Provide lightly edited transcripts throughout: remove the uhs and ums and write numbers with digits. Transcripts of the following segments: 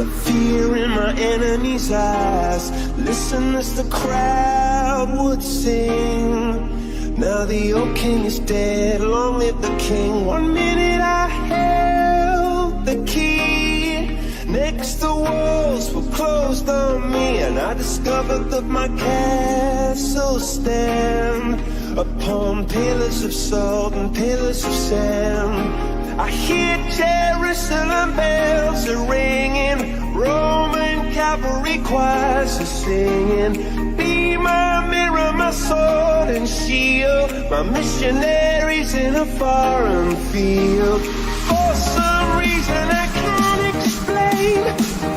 the fear in my enemy's eyes. Listen as the crowd would sing. Now the old king is dead, long live the king. 1 minute I held the key. Next the walls were closed on me, and I discovered that my castle stand upon pillars of salt and pillars of sand. I hear Jerusalem bells are ringing, Roman cavalry choirs are singing. Be my mirror, my sword and shield, my missionaries in a foreign field. For some reason I can't explain,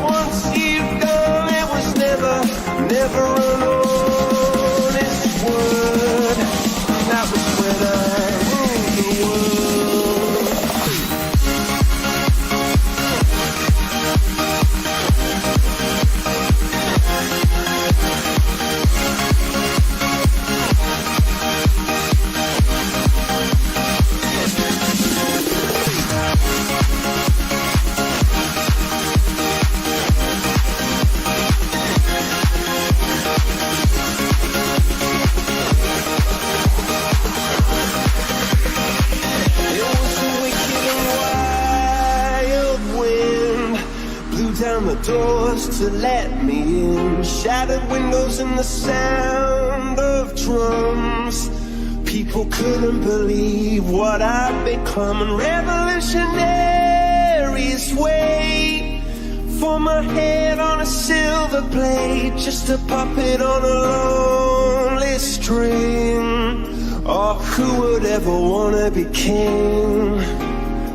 once you've gone it was never an honest word. That was when I ruled the world. The doors to let me in, shattered windows and the sound of drums. People couldn't believe what I'd become, and revolutionaries wait for my head on a silver plate, just a puppet on a lonely string. Oh, who would ever wanna be king?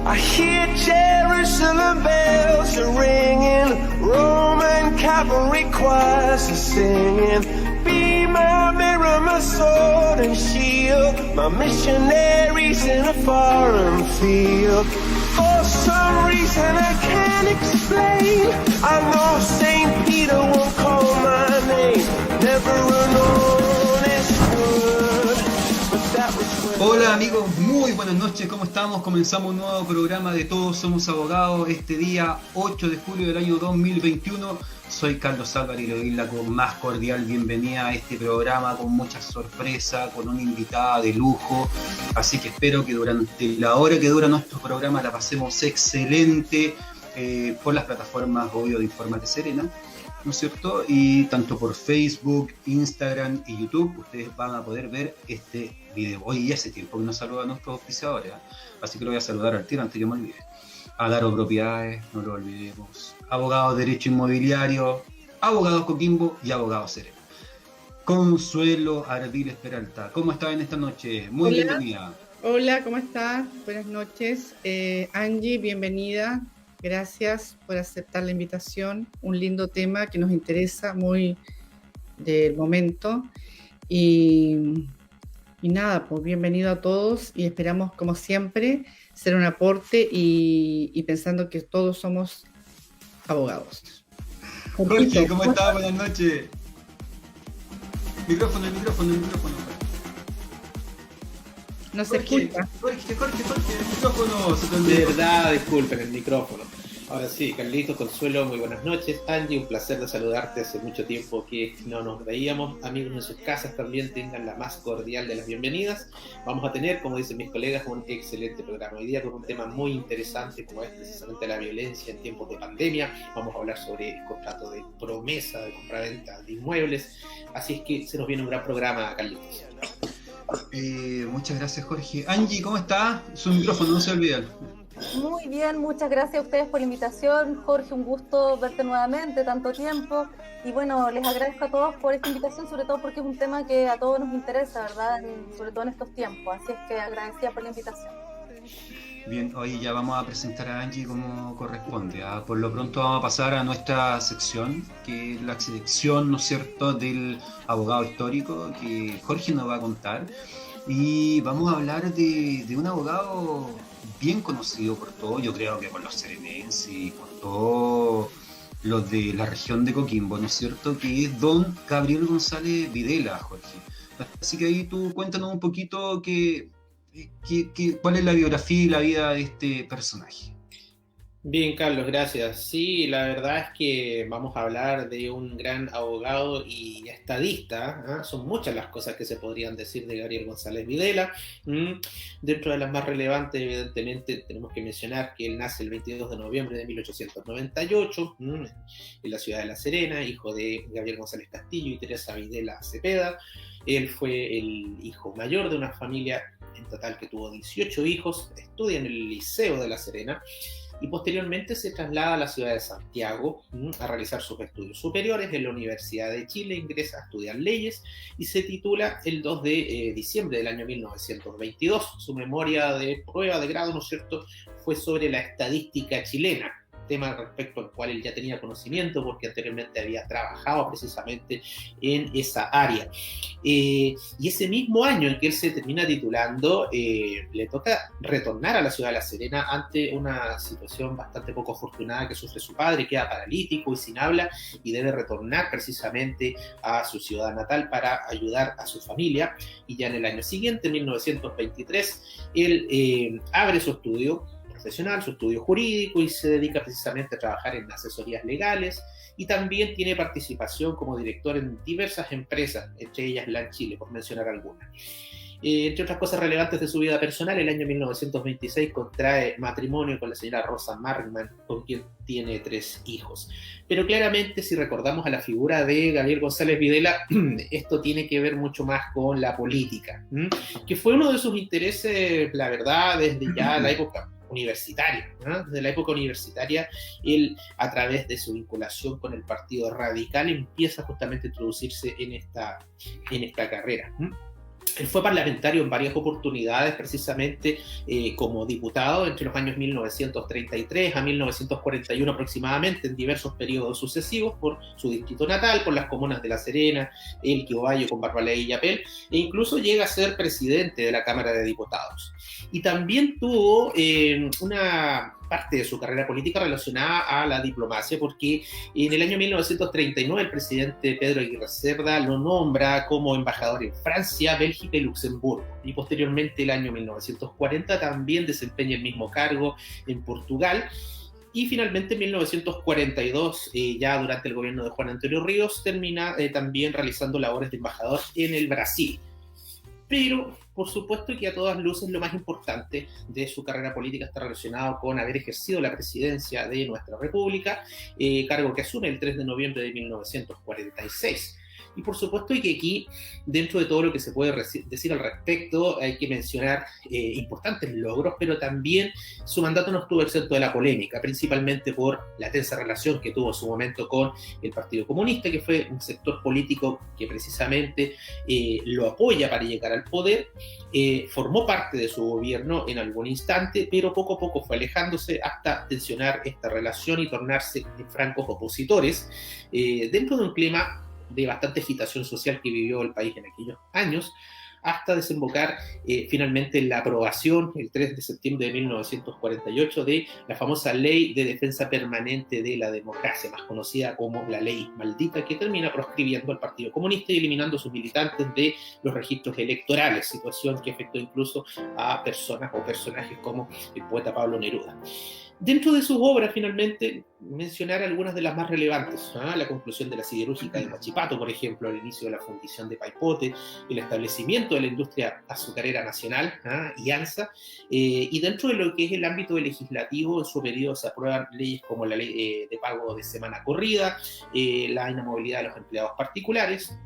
I hear Jerusalem bells are ringing, Roman cavalry choirs are singing. Be my mirror, my sword and shield, my missionaries in a foreign field. For some reason I can't explain, I know St. Peter won't call my name, never an honest word, but that was. Hola amigos, muy buenas noches, ¿cómo estamos? Comenzamos un nuevo programa de Todos Somos Abogados este día 8 de julio del año 2021. Soy Carlos Álvarez y le doy la más cordial bienvenida a este programa con mucha sorpresa, con una invitada de lujo. Así que espero que durante la hora que dura nuestro programa la pasemos excelente por las plataformas, obvio, de Infórmate Serena, ¿no es cierto? Y tanto por Facebook, Instagram y YouTube ustedes van a poder ver este video. Hoy ya hace tiempo que no saluda a nuestros auspiciadores, ¿eh? Así que lo voy a saludar al tiro antes que me olvide. Adaro Propiedades, no lo olvidemos. Abogados de Derecho Inmobiliario, Abogados Coquimbo y Abogados Serena. Consuelo Ardiles Peralta, ¿cómo estás en esta noche? Muy bienvenida. Hola, ¿cómo estás? Buenas noches. Angie, bienvenida. Gracias por aceptar la invitación. Un lindo tema que nos interesa muy del momento. Y nada, pues bienvenido a todos y esperamos, como siempre, ser un aporte y pensando que todos somos abogados. Jorge, ¿cómo estás? Buenas noches. Micrófono. No se escucha. Jorge, el micrófono se te olvidó. De verdad, disculpen el micrófono. Ahora sí, Carlitos, Consuelo, muy buenas noches. Angie, un placer de saludarte, hace mucho tiempo que no nos veíamos. Amigos en sus casas también tengan la más cordial de las bienvenidas. Vamos a tener, como dicen mis colegas, un excelente programa. Hoy día con un tema muy interesante como es precisamente la violencia en tiempos de pandemia. Vamos a hablar sobre el contrato de promesa de compraventa de inmuebles. Así es que se nos viene un gran programa, Carlitos. Muchas gracias, Jorge. Angie, ¿cómo está? Su micrófono, no se olviden. Muy bien, muchas gracias a ustedes por la invitación. Jorge, un gusto verte nuevamente, tanto tiempo. Y bueno, les agradezco a todos por esta invitación, sobre todo porque es un tema que a todos nos interesa, ¿verdad? Sobre todo en estos tiempos. Así es que agradecida por la invitación. Bien, hoy ya vamos a presentar a Angie como corresponde, ¿eh? Por lo pronto vamos a pasar a nuestra sección, que es la sección, ¿no es cierto?, del abogado histórico, que Jorge nos va a contar. Y vamos a hablar de un abogado bien conocido por todos, yo creo que por los serenenses y por todos los de la región de Coquimbo, ¿no es cierto?, que es don Gabriel González Videla, Jorge. Así que ahí tú cuéntanos un poquito cuál es la biografía y la vida de este personaje. Bien, Carlos, gracias. Sí, la verdad es que vamos a hablar de un gran abogado y estadista. ¿Ah? Son muchas las cosas que se podrían decir de Gabriel González Videla. ¿Mm? Dentro de las más relevantes, evidentemente, tenemos que mencionar que él nace el 22 de noviembre de 1898 en la ciudad de La Serena, hijo de Gabriel González Castillo y Teresa Videla Cepeda. Él fue el hijo mayor de una familia en total que tuvo 18 hijos, estudia en el Liceo de La Serena y posteriormente se traslada a la ciudad de Santiago a realizar sus estudios superiores en la Universidad de Chile, ingresa a estudiar leyes y se titula el 2 de diciembre del año 1922. Su memoria de prueba de grado, ¿no es cierto?, fue sobre la estadística chilena, tema respecto al cual él ya tenía conocimiento porque anteriormente había trabajado precisamente en esa área. Y ese mismo año en que él se termina titulando, le toca retornar a la ciudad de La Serena ante una situación bastante poco afortunada que sufre su padre, queda paralítico y sin habla y debe retornar precisamente a su ciudad natal para ayudar a su familia. Y ya en el año siguiente, en 1923, él abre su estudio profesional, su estudio jurídico y se dedica precisamente a trabajar en asesorías legales y también tiene participación como director en diversas empresas, entre ellas LAN Chile, por mencionar algunas. Entre otras cosas relevantes de su vida personal, el año 1926 contrae matrimonio con la señora Rosa Markman, con quien tiene 3 hijos. Pero claramente, si recordamos a la figura de Gabriel González Videla, esto tiene que ver mucho más con la política, que fue uno de sus intereses, la verdad, desde ya la época universitaria, ¿no? Desde la época universitaria, él, a través de su vinculación con el Partido Radical, empieza justamente a introducirse en esta carrera. Él fue parlamentario en varias oportunidades, precisamente como diputado entre los años 1933 a 1941 aproximadamente, en diversos periodos sucesivos, por su distrito natal, por las comunas de La Serena, El Quiobayo, con Barbaley y Yapel, e incluso llega a ser presidente de la Cámara de Diputados. Y también tuvo una parte de su carrera política relacionada a la diplomacia, porque en el año 1939 el presidente Pedro Aguirre Cerda lo nombra como embajador en Francia, Bélgica y Luxemburgo, y posteriormente el año 1940 también desempeña el mismo cargo en Portugal. Y finalmente en 1942, ya durante el gobierno de Juan Antonio Ríos, termina también realizando labores de embajador en el Brasil. Pero, por supuesto que a todas luces lo más importante de su carrera política está relacionado con haber ejercido la presidencia de nuestra República, cargo que asume el 3 de noviembre de 1946. Y por supuesto que aquí, dentro de todo lo que se puede decir al respecto, hay que mencionar importantes logros, pero también su mandato no estuvo exento de la polémica, principalmente por la tensa relación que tuvo en su momento con el Partido Comunista, que fue un sector político que precisamente lo apoya para llegar al poder, formó parte de su gobierno en algún instante, pero poco a poco fue alejándose hasta tensionar esta relación y tornarse en francos opositores, dentro de un clima de bastante agitación social que vivió el país en aquellos años, hasta desembocar finalmente en la aprobación el 3 de septiembre de 1948 de la famosa Ley de Defensa Permanente de la Democracia, más conocida como la Ley Maldita, que termina proscribiendo al Partido Comunista y eliminando a sus militantes de los registros electorales, situación que afectó incluso a personas o personajes como el poeta Pablo Neruda. Dentro de sus obras, finalmente, mencionar algunas de las más relevantes, la conclusión de la siderúrgica de Huachipato, por ejemplo, el inicio de la fundición de Paipote, el establecimiento de la industria azucarera nacional, IANSA, y dentro de lo que es el ámbito legislativo, en su periodo se aprueban leyes como la ley de pago de semana corrida, la inamovilidad de los empleados particulares,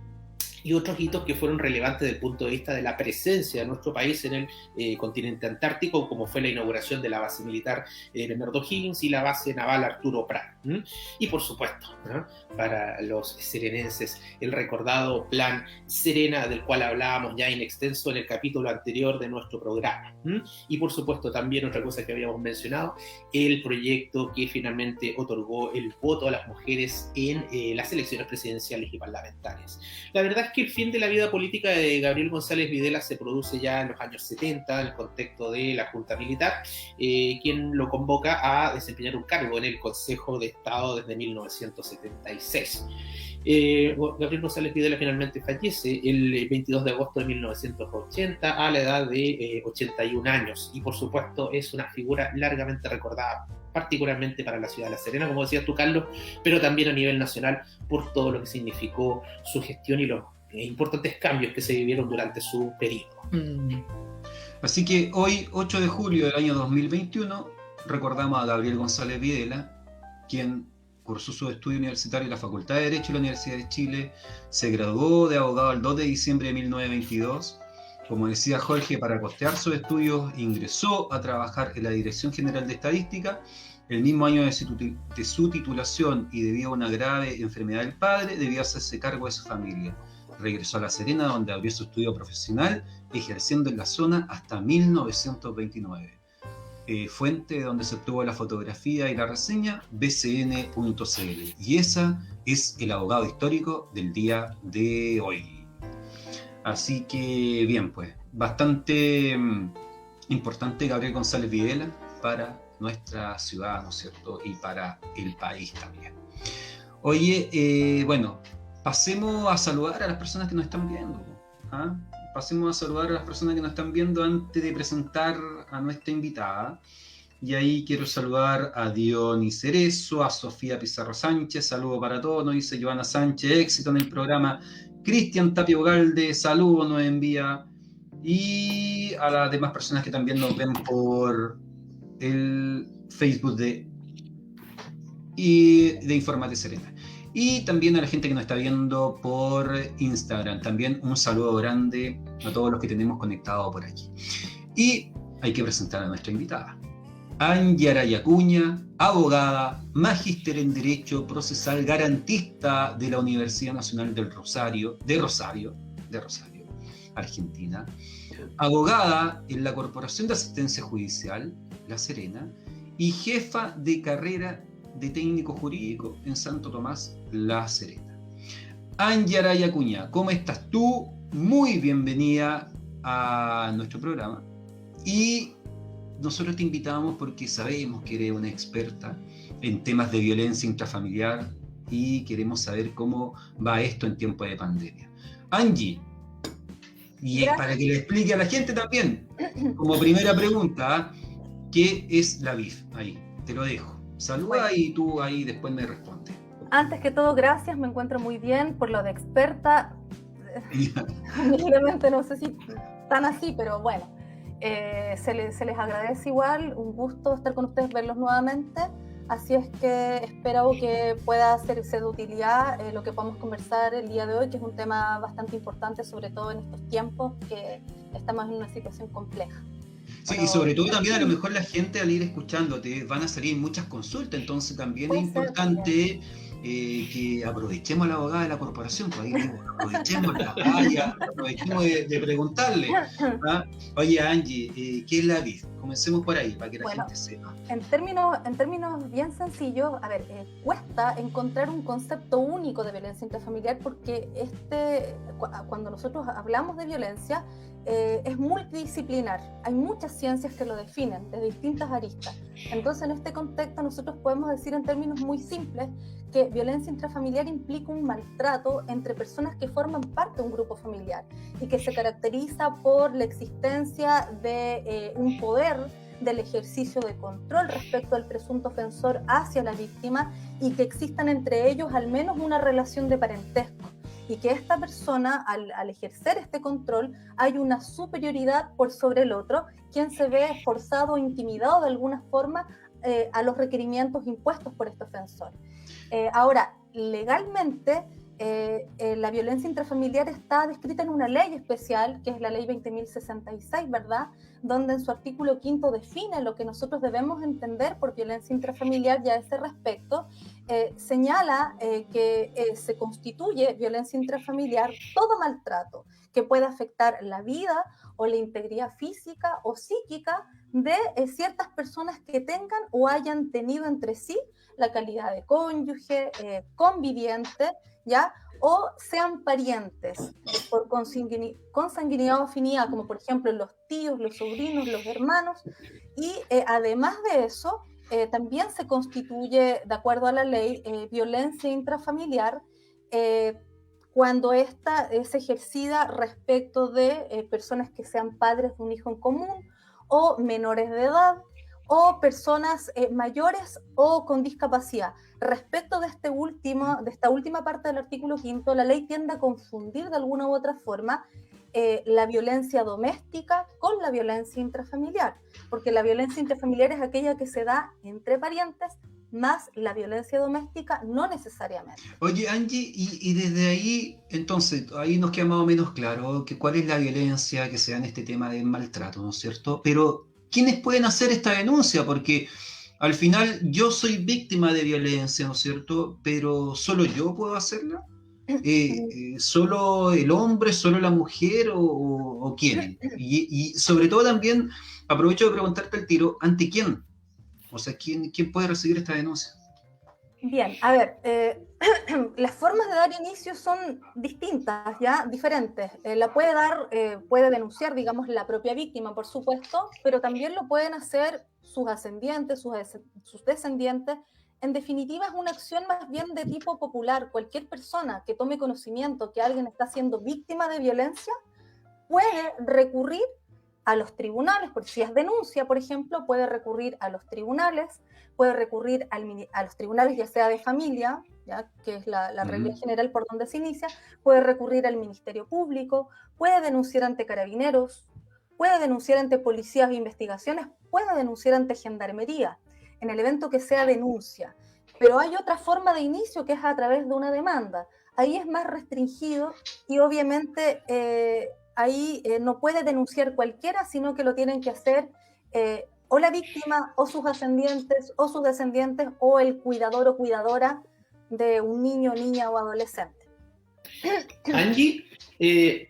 y otros hitos que fueron relevantes desde el punto de vista de la presencia de nuestro país en el continente antártico, como fue la inauguración de la base militar Bernardo Higgins y la base naval Arturo Prat. Y por supuesto, para los serenenses, el recordado Plan Serena, del cual hablábamos ya en extenso en el capítulo anterior de nuestro programa. Y por supuesto también otra cosa que habíamos mencionado, el proyecto que finalmente otorgó el voto a las mujeres en las elecciones presidenciales y parlamentarias. La verdad es que el fin de la vida política de Gabriel González Videla se produce ya en los años 70, en el contexto de la Junta Militar, quien lo convoca a desempeñar un cargo en el Consejo de Estado desde 1976. Gabriel González Videla finalmente fallece el 22 de agosto de 1980 a la edad de 81 años y por supuesto es una figura largamente recordada particularmente para la ciudad de La Serena, como decías tú, Carlos, pero también a nivel nacional por todo lo que significó su gestión y los importantes cambios que se vivieron durante su periodo. Así que hoy, 8 de julio del año 2021, recordamos a Gabriel González Videla, quien cursó sus estudios universitarios en la Facultad de Derecho de la Universidad de Chile, se graduó de abogado el 2 de diciembre de 1922. Como decía Jorge, para costear sus estudios ingresó a trabajar en la Dirección General de Estadística. El mismo año de su titulación, y debido a una grave enfermedad del padre, debió hacerse cargo de su familia. Regresó a La Serena, donde abrió su estudio profesional, ejerciendo en la zona hasta 1929. Fuente de donde se obtuvo la fotografía y la reseña, bcn.cl. Y esa es el abogado histórico del día de hoy. Así que, bien, pues, bastante importante Gabriel González Videla para nuestra ciudad, ¿no es cierto? Y para el país también. Oye, bueno, pasemos a saludar a las personas que nos están viendo. ¿Ah? Pasemos a saludar a las personas que nos están viendo antes de presentar a nuestra invitada. Y ahí quiero saludar a Diony Cerezo, a Sofía Pizarro Sánchez, saludo para todos, nos dice Joana Sánchez, éxito en el programa. Cristian Tapio Galde, saludo nos envía. Y a las demás personas que también nos ven por el Facebook de Informate Serena. Y también a la gente que nos está viendo por Instagram. También un saludo grande a todos los que tenemos conectados por aquí. Y hay que presentar a nuestra invitada. Angie Araya Acuña, abogada, magíster en Derecho Procesal, garantista de la Universidad Nacional de Rosario, Argentina. Abogada en la Corporación de Asistencia Judicial, La Serena, y jefa de carrera de técnico jurídico en Santo Tomás, La Serena. Angie Araya Acuña, ¿cómo estás tú? Muy bienvenida a nuestro programa. Y nosotros te invitamos porque sabemos que eres una experta en temas de violencia intrafamiliar y queremos saber cómo va esto en tiempo de pandemia. Angie, y para que le explique a la gente también, como primera pregunta, ¿qué es la BIF? Ahí, te lo dejo. Saluda, bueno, y tú ahí después me respondes. Antes que todo, gracias, me encuentro muy bien por lo de experta. Realmente no sé si tan así, pero bueno, se les agradece igual, un gusto estar con ustedes, verlos nuevamente. Así es que espero que pueda serse de utilidad lo que podamos conversar el día de hoy, que es un tema bastante importante, sobre todo en estos tiempos que estamos en una situación compleja. Sí, y sobre todo también a lo mejor la gente al ir escuchándote van a salir muchas consultas, entonces también es importante que aprovechemos a la abogada de la corporación, pues ahí digo, aprovechemos de preguntarle. ¿Ah? Oye, Angie, ¿qué es la BIF? Comencemos por ahí, para que la gente sepa. En términos bien sencillos, a ver, cuesta encontrar un concepto único de violencia intrafamiliar porque cuando nosotros hablamos de violencia, es multidisciplinar. Hay muchas ciencias que lo definen de distintas aristas. Entonces, en este contexto, nosotros podemos decir en términos muy simples que violencia intrafamiliar implica un maltrato entre personas que forman parte de un grupo familiar y que se caracteriza por la existencia de un poder del ejercicio de control respecto al presunto ofensor hacia la víctima y que existan entre ellos al menos una relación de parentesco. Y que esta persona, al ejercer este control, hay una superioridad por sobre el otro, quien se ve forzado o intimidado de alguna forma a los requerimientos impuestos por este ofensor. Ahora, legalmente, la violencia intrafamiliar está descrita en una ley especial, que es la ley 20.066, ¿verdad?, donde en su artículo 5 define lo que nosotros debemos entender por violencia intrafamiliar y a ese respecto señala que se constituye violencia intrafamiliar todo maltrato que pueda afectar la vida o la integridad física o psíquica de ciertas personas que tengan o hayan tenido entre sí la calidad de cónyuge, conviviente, ¿ya?, o sean parientes por consanguinidad o afinidad, como por ejemplo los tíos, los sobrinos, los hermanos, y además de eso, también se constituye, de acuerdo a la ley, violencia intrafamiliar cuando esta es ejercida respecto de personas que sean padres de un hijo en común o menores de edad, o personas mayores o con discapacidad. Respecto de esta última parte del artículo 5, la ley tiende a confundir de alguna u otra forma la violencia doméstica con la violencia intrafamiliar, porque la violencia intrafamiliar es aquella que se da entre parientes, más la violencia doméstica no necesariamente. Oye, Angie, y desde ahí, entonces, ahí nos queda más o menos claro que cuál es la violencia que se da en este tema del maltrato, ¿no es cierto? Pero, ¿quiénes pueden hacer esta denuncia? Porque al final yo soy víctima de violencia, ¿no es cierto? Pero ¿solo yo puedo hacerla? ¿Solo el hombre, solo la mujer o quién? Y sobre todo también, aprovecho de preguntarte al tiro, ¿ante quién? O sea, ¿quién puede recibir esta denuncia? Bien, a ver, las formas de dar inicio son distintas, ¿ya? Diferentes. La puede dar, puede denunciar, digamos, la propia víctima, por supuesto, pero también lo pueden hacer sus ascendientes, sus descendientes. En definitiva, es una acción más bien de tipo popular. Cualquier persona que tome conocimiento que alguien está siendo víctima de violencia puede recurrir a los tribunales, porque si es denuncia, por ejemplo, puede recurrir a los tribunales, puede recurrir a los tribunales ya sea de familia, ¿ya? Que es la regla general por donde se inicia, puede recurrir al Ministerio Público, puede denunciar ante carabineros, puede denunciar ante policías de investigaciones, puede denunciar ante gendarmería, en el evento que sea denuncia. Pero hay otra forma de inicio que es a través de una demanda. Ahí es más restringido y obviamente ahí no puede denunciar cualquiera, sino que lo tienen que hacer o la víctima, o sus ascendientes, o sus descendientes, o el cuidador o cuidadora de un niño, niña o adolescente. Angie,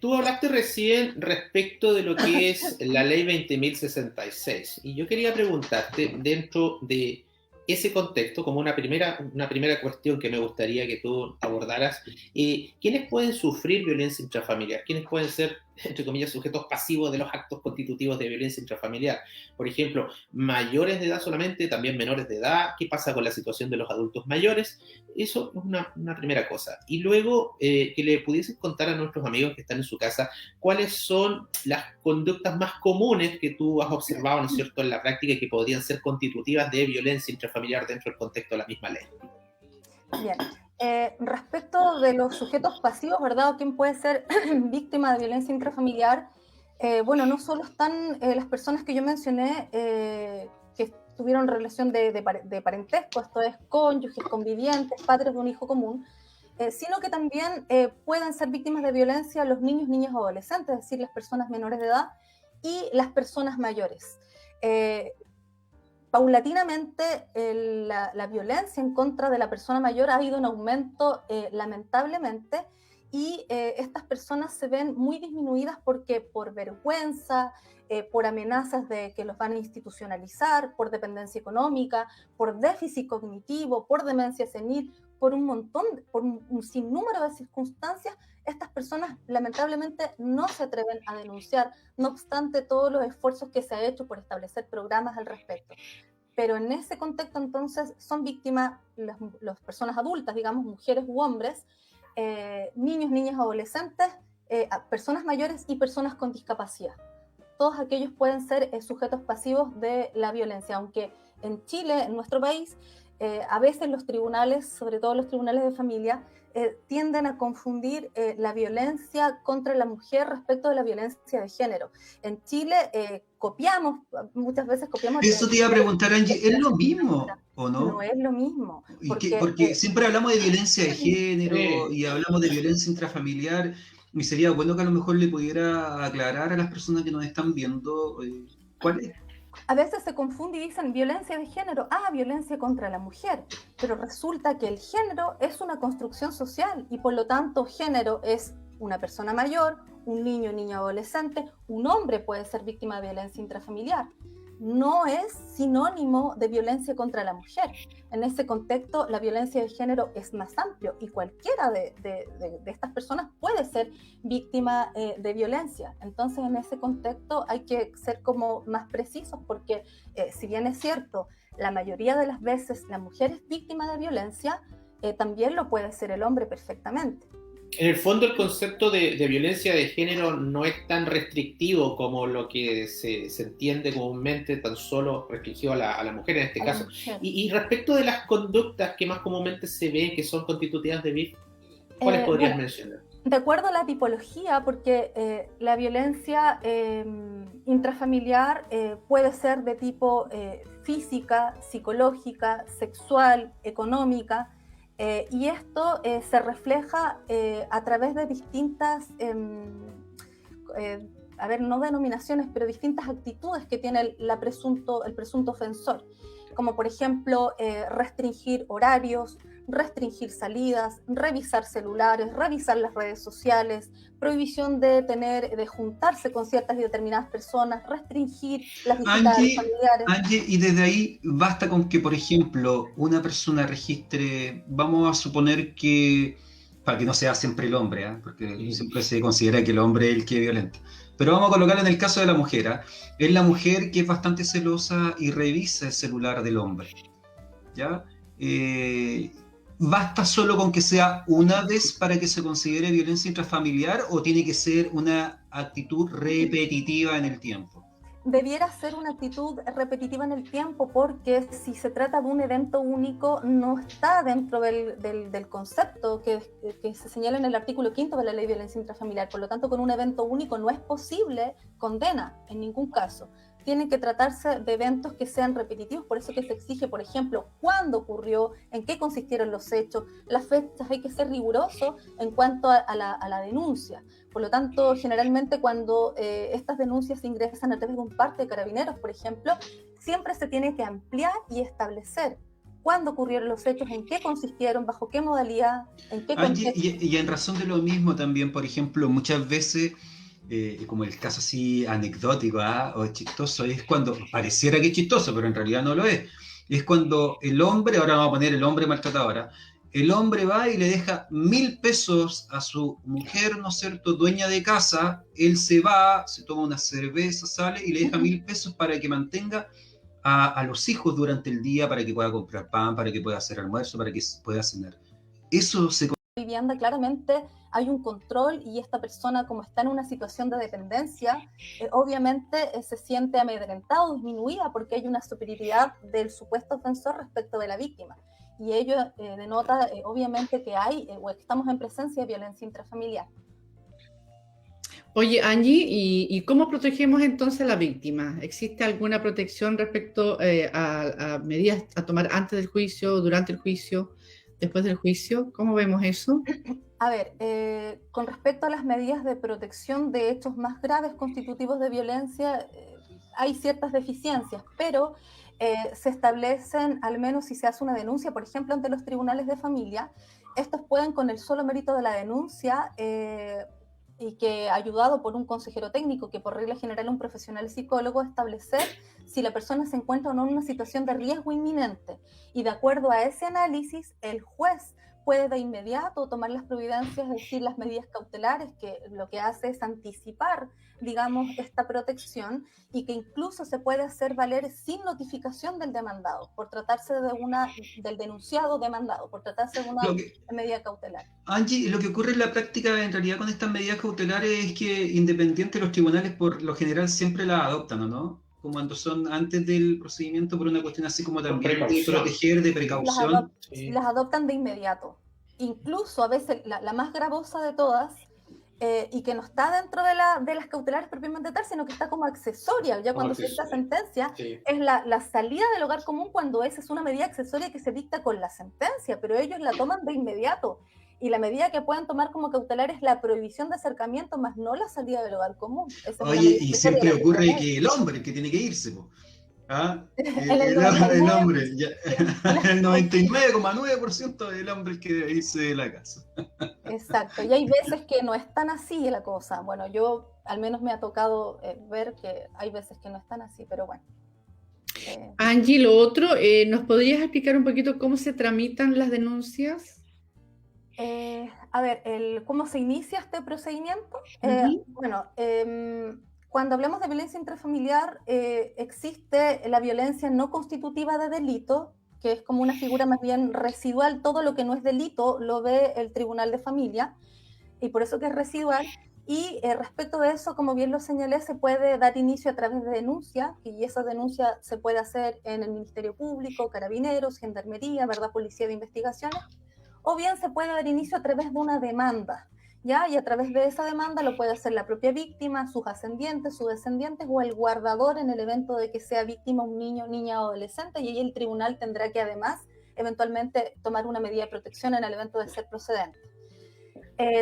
tú hablaste recién respecto de lo que es la ley 20.066 y yo quería preguntarte dentro de ese contexto, como una primera cuestión que me gustaría que tú abordaras, ¿quiénes pueden sufrir violencia intrafamiliar? ¿Quiénes pueden ser, entre comillas, sujetos pasivos de los actos constitutivos de violencia intrafamiliar? Por ejemplo, mayores de edad solamente, también menores de edad. ¿Qué pasa con la situación de los adultos mayores? Eso es una primera cosa. Y luego, que le pudieses contar a nuestros amigos que están en su casa cuáles son las conductas más comunes que tú has observado, ¿no es cierto?, en la práctica y que podrían ser constitutivas de violencia intrafamiliar dentro del contexto de la misma ley. Bien. Respecto de los sujetos pasivos, ¿verdad? ¿O quién puede ser víctima de violencia intrafamiliar? Bueno, no solo están las personas que yo mencioné que tuvieron relación de parentesco, esto es cónyuges, convivientes, padres de un hijo común, sino que también pueden ser víctimas de violencia los niños, niñas o adolescentes, es decir, las personas menores de edad y las personas mayores. Paulatinamente la violencia en contra de la persona mayor ha ido en aumento lamentablemente y estas personas se ven muy disminuidas porque por vergüenza, por amenazas de que los van a institucionalizar, por dependencia económica, por déficit cognitivo, por demencia senil, por un sinnúmero de circunstancias, estas personas lamentablemente no se atreven a denunciar, no obstante todos los esfuerzos que se ha hecho por establecer programas al respecto. Pero en ese contexto entonces son víctimas las personas adultas, digamos mujeres u hombres, niños, niñas, adolescentes, personas mayores y personas con discapacidad. Todos aquellos pueden ser sujetos pasivos de la violencia, aunque en Chile, en nuestro país, a veces los tribunales, sobre todo los tribunales de familia, tienden a confundir la violencia contra la mujer respecto de la violencia de género. En Chile muchas veces copiamos... Eso te iba a preguntar, Angie, ¿es lo mismo o no? No es lo mismo. Porque siempre hablamos de violencia de género y hablamos de violencia intrafamiliar, y sería bueno que a lo mejor le pudiera aclarar a las personas que nos están viendo cuál es. A veces se confunde y dicen violencia de género, violencia contra la mujer, pero resulta que el género es una construcción social y por lo tanto género es una persona mayor, un niño, niña, adolescente, un hombre puede ser víctima de violencia intrafamiliar. No es sinónimo de violencia contra la mujer. En ese contexto, la violencia de género es más amplio y cualquiera de estas personas puede ser víctima de violencia. Entonces, en ese contexto hay que ser como más precisos porque, si bien es cierto, la mayoría de las veces la mujer es víctima de violencia, también lo puede ser el hombre perfectamente. En el fondo el concepto de violencia de género no es tan restrictivo como lo que se entiende comúnmente, tan solo restringido a la mujer en este A la caso. mujer. Y respecto de las conductas que más comúnmente se ven que son constitutivas de VIP, ¿cuáles podrías Bueno, mencionar? de acuerdo a la tipología, porque la violencia intrafamiliar puede ser de tipo física, psicológica, sexual, económica, y esto se refleja a través de distintas, a ver, no denominaciones, pero distintas actitudes que tiene el presunto ofensor, como por ejemplo restringir horarios, restringir salidas, revisar celulares, revisar las redes sociales, prohibición de juntarse con ciertas y determinadas personas, restringir las visitas a los familiares. Angie, y desde ahí basta con que, por ejemplo, una persona registre, vamos a suponer que, para que no sea siempre el hombre, ¿eh? Porque siempre se considera que el hombre es el que es violento, pero vamos a colocarlo en el caso de la mujer, ¿eh? Es la mujer que es bastante celosa y revisa el celular del hombre, ¿ya? ¿Basta solo con que sea una vez para que se considere violencia intrafamiliar o tiene que ser una actitud repetitiva en el tiempo? Debiera ser una actitud repetitiva en el tiempo, porque si se trata de un evento único, no está dentro del concepto que se señala en el artículo 5 de la Ley de Violencia Intrafamiliar. Por lo tanto, con un evento único no es posible condena en ningún caso. Tienen que tratarse de eventos que sean repetitivos, por eso que se exige, por ejemplo, cuándo ocurrió, en qué consistieron los hechos, las fechas. Hay que ser riguroso en cuanto a la denuncia. Por lo tanto, generalmente cuando estas denuncias se ingresan a través de un parte de carabineros, por ejemplo, siempre se tiene que ampliar y establecer cuándo ocurrieron los hechos, en qué consistieron, bajo qué modalidad, en qué contexto. Y en razón de lo mismo también, por ejemplo, muchas veces, como el caso así anecdótico o chistoso, es cuando pareciera que es chistoso, pero en realidad no lo es cuando el hombre, ahora vamos a poner el hombre maltratadora, el hombre va y le deja 1.000 pesos a su mujer, ¿no es cierto?, dueña de casa, él se va, se toma una cerveza, sale y le deja 1.000 pesos para que mantenga a los hijos durante el día, para que pueda comprar pan, para que pueda hacer almuerzo, para que pueda cenar. Eso se... Vivienda, claramente hay un control, y esta persona, como está en una situación de dependencia, obviamente se siente amedrentado, disminuida, porque hay una superioridad del supuesto ofensor respecto de la víctima. Y ello denota obviamente que hay o estamos en presencia de violencia intrafamiliar. Oye, Angie, ¿y cómo protegemos entonces a la víctima? ¿Existe alguna protección respecto a medidas a tomar antes del juicio, durante el juicio, después del juicio? ¿Cómo vemos eso? A ver, con respecto a las medidas de protección de hechos más graves constitutivos de violencia, hay ciertas deficiencias, pero se establecen, al menos si se hace una denuncia, por ejemplo, ante los tribunales de familia, estos pueden, con el solo mérito de la denuncia, y que ayudado por un consejero técnico, que por regla general un profesional psicólogo, establecer si la persona se encuentra o no en una situación de riesgo inminente. Y de acuerdo a ese análisis, el juez puede de inmediato tomar las providencias, es decir, las medidas cautelares, que lo que hace es anticipar, digamos, esta protección, y que incluso se puede hacer valer sin notificación del demandado, por tratarse del denunciado demandado, por tratarse de una medida cautelar. Angie, lo que ocurre en la práctica, en realidad, con estas medidas cautelares es que, independiente, los tribunales por lo general siempre las adoptan, ¿o no? Como cuando son antes del procedimiento, por una cuestión así como también de proteger, de precaución. Las adoptan de inmediato. Incluso a veces la más gravosa de todas, y que no está dentro de las cautelares propiamente tal, sino que está como accesoria, ya cuando se dicta sentencia, es la salida del hogar común, cuando esa es una medida accesoria que se dicta con la sentencia, pero ellos la toman de inmediato. Y la medida que pueden tomar como cautelar es la prohibición de acercamiento, más no la salida del hogar común. Oye, y siempre ocurre que el hombre, el que tiene que irse, po. El hombre, ya, el 99,9% del hombre el que debe irse de la casa. Exacto, y hay veces que no es tan así la cosa. Bueno, yo al menos me ha tocado ver que hay veces que no es tan así, pero bueno. Angie, lo otro, ¿nos podrías explicar un poquito cómo se tramitan las denuncias? A ver, ¿cómo se inicia este procedimiento? Bueno, cuando hablamos de violencia intrafamiliar, existe la violencia no constitutiva de delito, que es como una figura más bien residual. Todo lo que no es delito lo ve el tribunal de familia. y por eso que es residual. Y respecto de eso, como bien lo señalé, se puede dar inicio a través de denuncia, y esa denuncia se puede hacer en el Ministerio Público, Carabineros, Gendarmería, ¿verdad? Policía de Investigaciones, o bien se puede dar inicio a través de una demanda, ¿ya? Y a través de esa demanda lo puede hacer la propia víctima, sus ascendientes, sus descendientes, o el guardador en el evento de que sea víctima un niño, niña o adolescente, y ahí el tribunal tendrá que además eventualmente tomar una medida de protección en el evento de ser procedente.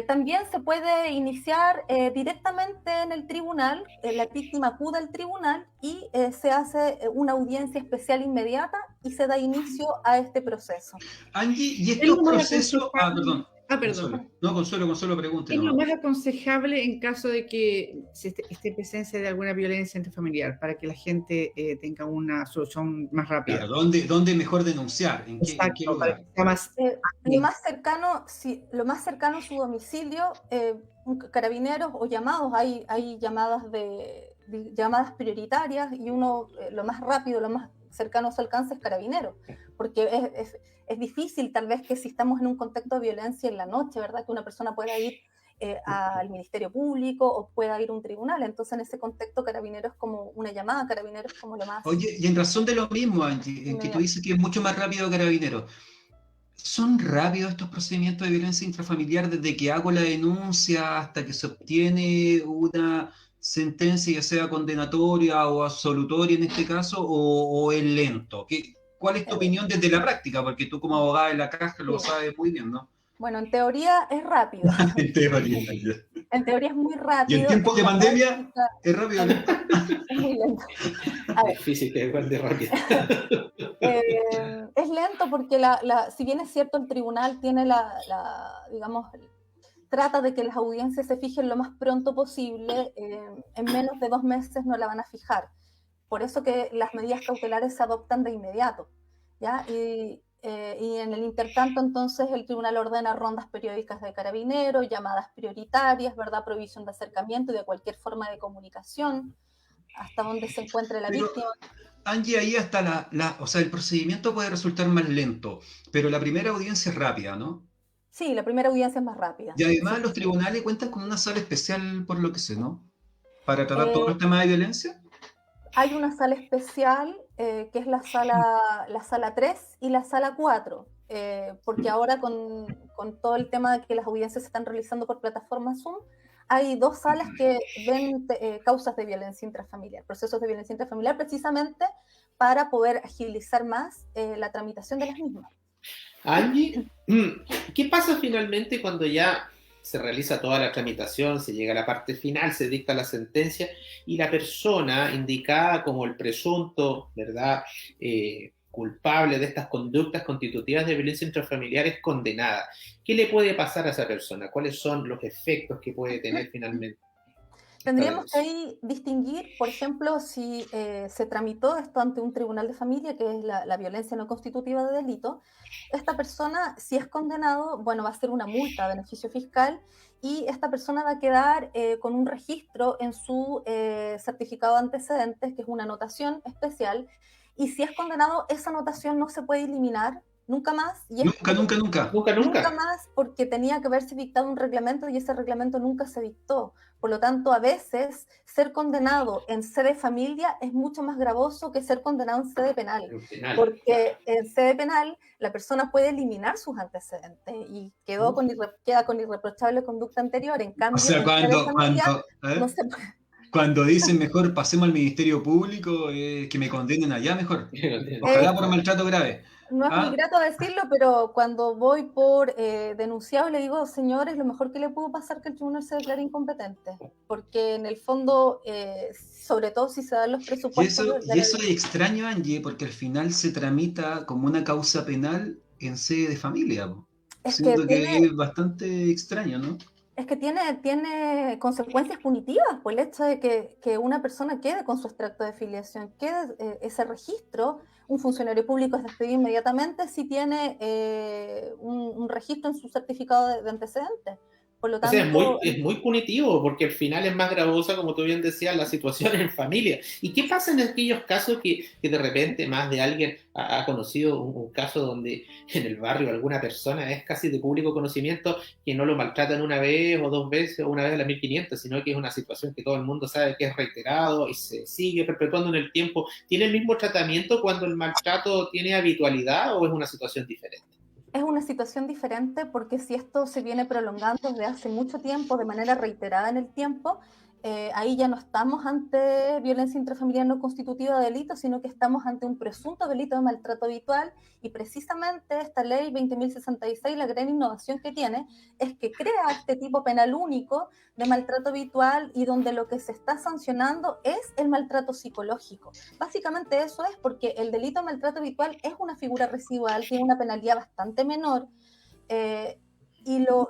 También se puede iniciar directamente en el tribunal, la víctima acude al tribunal y se hace una audiencia especial inmediata y se da inicio a este proceso. Angie, y Es estos lo más procesos... Ah, aconsejable. perdón. Perdón. Consuelo, pregunte Es lo nomás. más aconsejable en caso de que se esté presencia de alguna violencia intrafamiliar, para que la gente tenga una solución más rápida. Claro, ¿dónde mejor denunciar? ¿En qué Exacto, para lugar? que sea más Lo más cercano a su domicilio, carabineros o llamados, hay llamadas llamadas prioritarias, y uno, lo más rápido, lo más cercano a su alcance es Carabineros, porque es difícil tal vez que si estamos en un contexto de violencia en la noche, ¿verdad? Que una persona pueda ir al Ministerio Público o pueda ir a un tribunal. Entonces, en ese contexto, Carabineros como una llamada, Carabineros como lo más... Oye, y en razón de lo mismo, Angie, en que tú dices que es mucho más rápido Carabineros, ¿son rápidos estos procedimientos de violencia intrafamiliar desde que hago la denuncia hasta que se obtiene una sentencia, ya sea condenatoria o absolutoria en este caso, o es lento? ¿Cuál es tu opinión desde la práctica? Porque tú como abogada de la caja lo sabes muy bien, ¿no? Bueno, en teoría es rápido. En teoría. En teoría es muy ¿Y rápido. en tiempos de la pandemia práctica es rápido o lento? es muy lento. A ver, Difícil que guarde rápido. es lento porque si bien es cierto, el tribunal tiene digamos, trata de que las audiencias se fijen lo más pronto posible, en menos de 2 meses no la van a fijar. Por eso que las medidas cautelares se adoptan de inmediato, ¿ya? Y en el intertanto, entonces, el tribunal ordena rondas periódicas de carabineros, llamadas prioritarias, ¿verdad? Prohibición de acercamiento y de cualquier forma de comunicación hasta donde se encuentre la víctima. Angie, ahí hasta o sea, el procedimiento puede resultar más lento, pero la primera audiencia es rápida, ¿no? Sí, la primera audiencia es más rápida. Y además Sí. los tribunales cuentan con una sala especial, por lo que sé, ¿no? Para tratar todos los temas de violencia. Hay una sala especial, que es la sala 3 y la sala 4, porque ahora con todo el tema de que las audiencias se están realizando por plataforma Zoom, hay 2 salas que ven causas de violencia intrafamiliar, procesos de violencia intrafamiliar, precisamente para poder agilizar más la tramitación de las mismas. Angie, ¿qué pasa finalmente cuando ya se realiza toda la tramitación, se llega a la parte final, se dicta la sentencia y la persona indicada como el presunto, ¿verdad?, culpable de estas conductas constitutivas de violencia intrafamiliar es condenada? ¿Qué le puede pasar a esa persona? ¿Cuáles son los efectos que puede tener finalmente? Tendríamos que ahí distinguir, por ejemplo, si se tramitó esto ante un tribunal de familia, que es la violencia no constitutiva de delito. Esta persona, si es condenado, bueno, va a ser una multa a beneficio fiscal, y esta persona va a quedar con un registro en su certificado de antecedentes, que es una anotación especial, y si es condenado, esa anotación no se puede eliminar nunca más. Y nunca más, porque tenía que haberse dictado un reglamento y ese reglamento nunca se dictó. Por lo tanto, a veces ser condenado en sede familia es mucho más gravoso que ser condenado en sede penal, porque en sede penal la persona puede eliminar sus antecedentes y queda con irreprochable conducta anterior. En cambio, o sea, cuando dicen mejor pasemos al Ministerio Público, que me condenen allá mejor. Ojalá por maltrato grave. No es muy grato decirlo, pero cuando voy por denunciado le digo, señores, lo mejor que le pudo pasar es que el tribunal se declare incompetente, porque en el fondo, sobre todo si se dan los presupuestos... Y eso es extraño, Angie, porque al final se tramita como una causa penal en sede de familia. Siento que es bastante extraño, ¿no? Es que tiene consecuencias punitivas, por el hecho de que una persona quede con su extracto de filiación, quede ese registro. Un funcionario público es despedido inmediatamente si tiene un registro en su certificado de antecedentes. Por lo O sea, tanto, es muy punitivo, porque al final es más gravosa, como tú bien decías, la situación en familia. ¿Y qué pasa en aquellos casos que de repente más de alguien ha conocido un caso donde en el barrio alguna persona es casi de público conocimiento que no lo maltratan una vez o dos veces o una vez a las 1500, sino que es una situación que todo el mundo sabe que es reiterado y se sigue perpetuando en el tiempo? ¿Tiene el mismo tratamiento cuando el maltrato tiene habitualidad o es una situación diferente? es una situación diferente porque si esto se viene prolongando desde hace mucho tiempo, de manera reiterada en el tiempo, ahí ya no estamos ante violencia intrafamiliar no constitutiva de delito, sino que estamos ante un presunto delito de maltrato habitual, y precisamente esta ley 20.066, la gran innovación que tiene es que crea este tipo penal único de maltrato habitual, y donde lo que se está sancionando es el maltrato psicológico. Básicamente eso es porque el delito de maltrato habitual es una figura residual, tiene una penalidad bastante menor, eh, y lo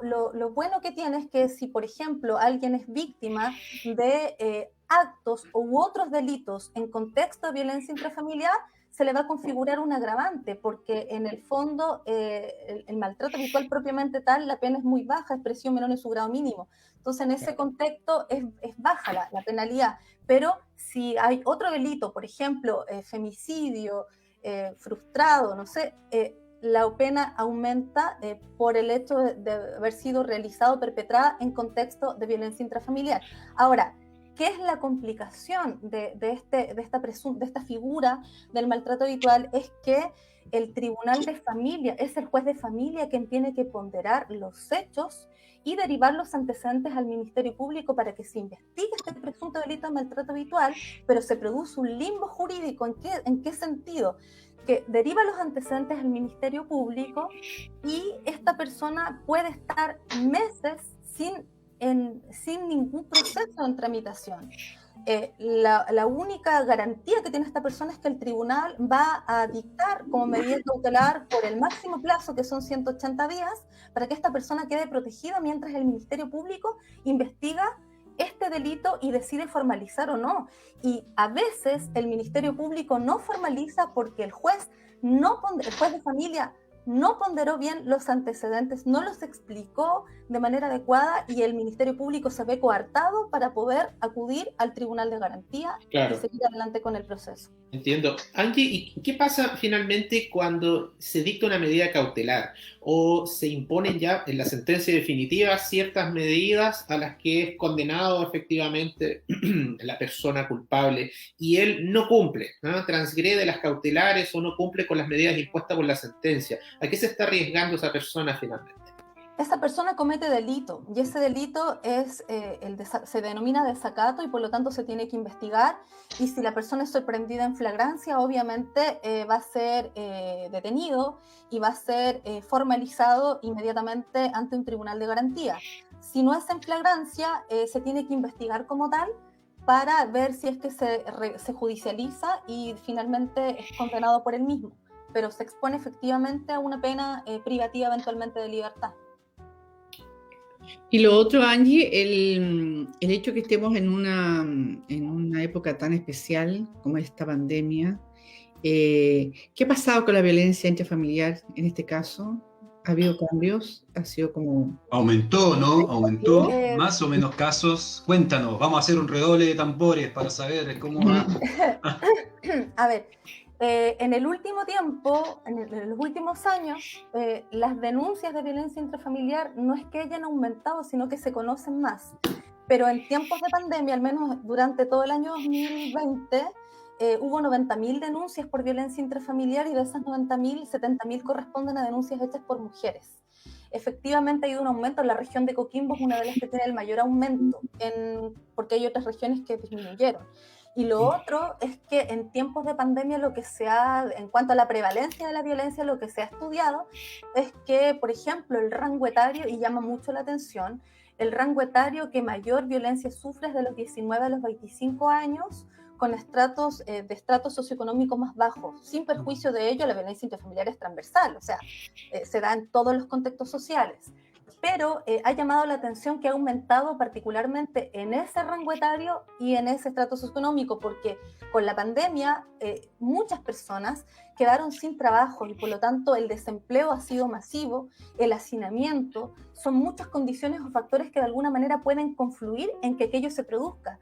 bueno que tiene es que si, por ejemplo, alguien es víctima de actos u otros delitos en contexto de violencia intrafamiliar, se le va a configurar un agravante, porque en el fondo el maltrato habitual propiamente tal, la pena es muy baja, es presión menor en su grado mínimo. Entonces, en ese contexto es baja la penalidad. Pero si hay otro delito, por ejemplo, femicidio, frustrado, no sé, la pena aumenta por el hecho de haber sido realizado o perpetrada en contexto de violencia intrafamiliar. Ahora, ¿qué es la complicación de esta figura del maltrato habitual? Es que el tribunal de familia, es el juez de familia quien tiene que ponderar los hechos y derivar los antecedentes al Ministerio Público para que se investigue este presunto delito de maltrato habitual, pero se produce un limbo jurídico. ¿En qué sentido? Que deriva los antecedentes al Ministerio Público y esta persona puede estar meses sin ningún proceso en tramitación. La única garantía que tiene esta persona es que el tribunal va a dictar como medida cautelar por el máximo plazo, que son 180 días, para que esta persona quede protegida mientras el Ministerio Público investiga este delito y decide formalizar o no. Y a veces el Ministerio Público no formaliza porque el juez de familia no ponderó bien los antecedentes, no los explicó de manera adecuada, y el Ministerio Público se ve coartado para poder acudir al Tribunal de Garantía Claro. y seguir adelante con el proceso. Entiendo. Angie, ¿y qué pasa finalmente cuando se dicta una medida cautelar o se imponen ya en la sentencia definitiva ciertas medidas a las que es condenado efectivamente la persona culpable y él no cumple, ¿no? Transgrede las cautelares o no cumple con las medidas impuestas por la sentencia? ¿A qué se está arriesgando esa persona finalmente? Esa persona comete delito, y ese delito se denomina desacato, y por lo tanto se tiene que investigar, y si la persona es sorprendida en flagrancia, obviamente va a ser detenido y va a ser formalizado inmediatamente ante un tribunal de garantía. Si no es en flagrancia, se tiene que investigar como tal para ver si es que se judicializa y finalmente es condenado por él mismo, pero se expone efectivamente a una pena privativa eventualmente de libertad. Y lo otro, Angie, el hecho que estemos en una época tan especial como esta pandemia, ¿qué ha pasado con la violencia intrafamiliar en este caso? ¿Ha habido cambios? ¿Ha sido como...? Aumentó, ¿no? Aumentó, más o menos casos. Cuéntanos, vamos a hacer un redoble de tambores para saber cómo va. A ver, en el último tiempo, en los últimos años, las denuncias de violencia intrafamiliar no es que hayan aumentado, sino que se conocen más. Pero en tiempos de pandemia, al menos durante todo el año 2020, hubo 90.000 denuncias por violencia intrafamiliar, y de esas 90.000, 70.000 corresponden a denuncias hechas por mujeres. Efectivamente ha ido un aumento. En la región de Coquimbo es una de las que tiene el mayor aumento, porque hay otras regiones que disminuyeron. Y lo otro es que en tiempos de pandemia en cuanto a la prevalencia de la violencia, lo que se ha estudiado es que, por ejemplo, el rango etario, y llama mucho la atención, el rango etario que mayor violencia sufre es de los 19 a los 25 años, con de estratos socioeconómicos más bajos. Sin perjuicio de ello, la violencia intrafamiliar es transversal, o sea, se da en todos los contextos sociales. pero ha llamado la atención que ha aumentado particularmente en ese rango etario y en ese estrato socioeconómico, porque con la pandemia muchas personas quedaron sin trabajo y por lo tanto el desempleo ha sido masivo, el hacinamiento, son muchas condiciones o factores que de alguna manera pueden confluir en que aquello se produzca.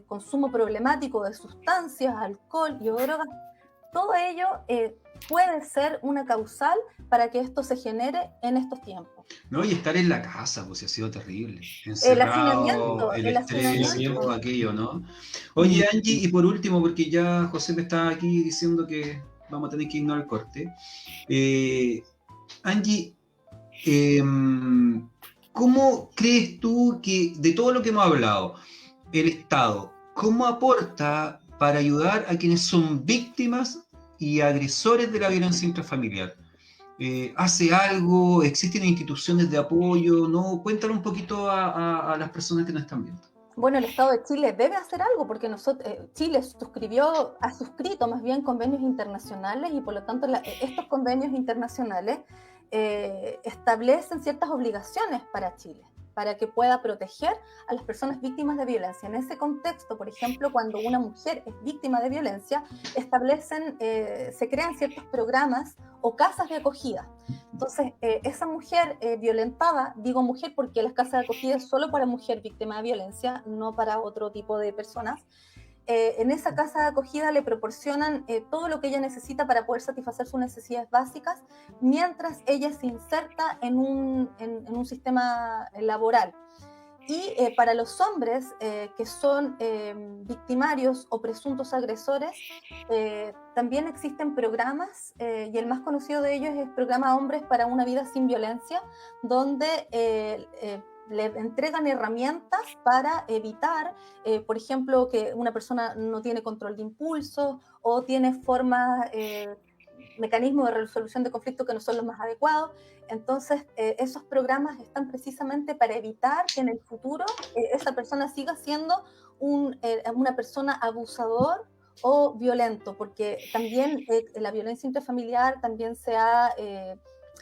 Consumo problemático de sustancias, alcohol y drogas, todo ello puede ser una causal para que esto se genere en estos tiempos. No, y estar en la casa, pues ha sido terrible. El Encerrado, hacinamiento, el el estrés, hacinamiento. todo aquello, ¿no? Oye, Angie, y por último, porque ya José me está aquí diciendo que vamos a tener que irnos al corte. Angie, ¿cómo crees tú que, de todo lo que hemos hablado, el Estado, cómo aporta para ayudar a quienes son víctimas y agresores de la violencia intrafamiliar? ¿Hace algo? ¿Existen instituciones de apoyo? ¿No? Cuéntale un poquito a las personas que nos están viendo. Bueno, el Estado de Chile debe hacer algo porque Chile ha suscrito más bien convenios internacionales y por lo tanto estos convenios internacionales establecen ciertas obligaciones para Chile, para que pueda proteger a las personas víctimas de violencia. En ese contexto, por ejemplo, cuando una mujer es víctima de violencia, se crean ciertos programas o casas de acogida. Entonces, esa mujer violentada, digo mujer porque las casas de acogida es solo para mujer víctima de violencia, no para otro tipo de personas. En esa casa de acogida le proporcionan todo lo que ella necesita para poder satisfacer sus necesidades básicas mientras ella se inserta en un sistema laboral. Y para los hombres que son victimarios o presuntos agresores, también existen programas, y el más conocido de ellos es el programa Hombres para una Vida Sin Violencia, donde le entregan herramientas para evitar, por ejemplo, que una persona no tiene control de impulsos o tiene mecanismos de resolución de conflictos que no son los más adecuados. Entonces, esos programas están precisamente para evitar que en el futuro esa persona siga siendo una persona abusador o violento, porque también la violencia intrafamiliar también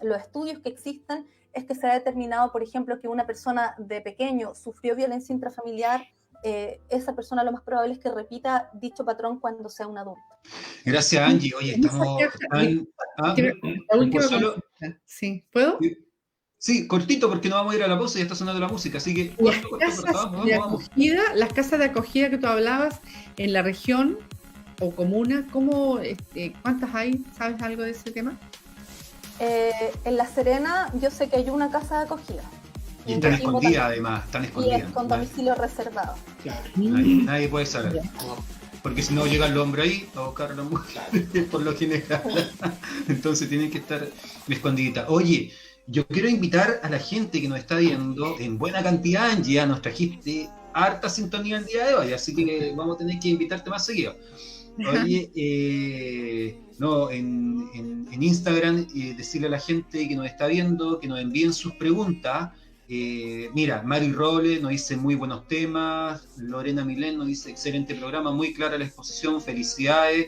los estudios que existen es que se ha determinado, por ejemplo, que una persona de pequeño sufrió violencia intrafamiliar, esa persona lo más probable es que repita dicho patrón cuando sea un adulto. Gracias, Angie. Oye, estamos... La última consulta. ¿Sí? ¿Puedo? Sí, cortito porque no vamos a ir a la pausa y ya está sonando la música, así que... Vamos. Las casas de acogida que tú hablabas en la región o comuna, ¿cuántas hay? ¿Sabes algo de ese tema? En La Serena yo sé que hay una casa de acogida. Y están escondidas además, están escondidas. Y es con domicilio reservado. Claro. Nadie puede saber. Porque si no llega el hombre ahí a buscar a la mujer, por lo general. Entonces tienen que estar escondiditas. Oye, yo quiero invitar a la gente que nos está viendo en buena cantidad, Angie, ya nos trajiste harta sintonía el día de hoy, así que vamos a tener que invitarte más seguido. Oye, en Instagram decirle a la gente que nos está viendo que nos envíen sus preguntas. Mira, Mari Roble nos dice muy buenos temas, Lorena Milén nos dice excelente programa, muy clara la exposición, felicidades.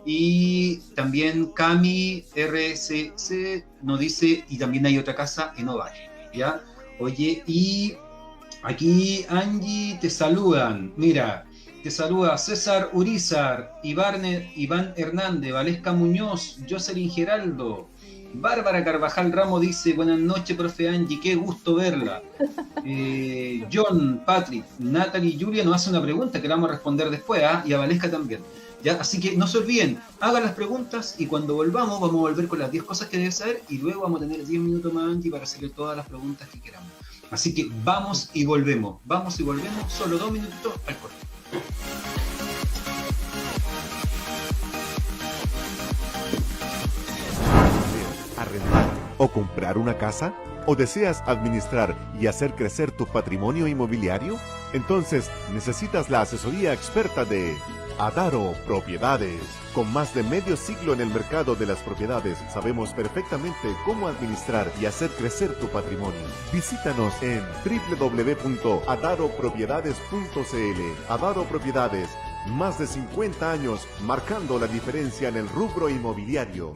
Y también Cami RSC nos dice, y también hay otra casa en Ovalle, ¿ya? Oye, y aquí Angie te saludan, mira, te saluda César Urizar, Iván Hernández, Valesca Muñoz, Jocelyn Geraldo, Bárbara Carvajal Ramos dice, buenas noches, profe Angie, qué gusto verla. John, Patrick, Natalie y Julia nos hace una pregunta que la vamos a responder después, y a Valesca también. ¿Ya? Así que no se olviden, hagan las preguntas y cuando volvamos vamos a volver con las 10 cosas que debes saber y luego vamos a tener 10 minutos más, Angie, para hacerle todas las preguntas que queramos. Así que vamos y volvemos, solo 2 minutitos al corte. ¿Arrendar o comprar una casa? ¿O deseas administrar y hacer crecer tu patrimonio inmobiliario? Entonces necesitas la asesoría experta de Adaro Propiedades. Con más de medio siglo en el mercado de las propiedades, sabemos perfectamente cómo administrar y hacer crecer tu patrimonio. Visítanos en www.adaropropiedades.cl. Adaro Propiedades, más de 50 años marcando la diferencia en el rubro inmobiliario.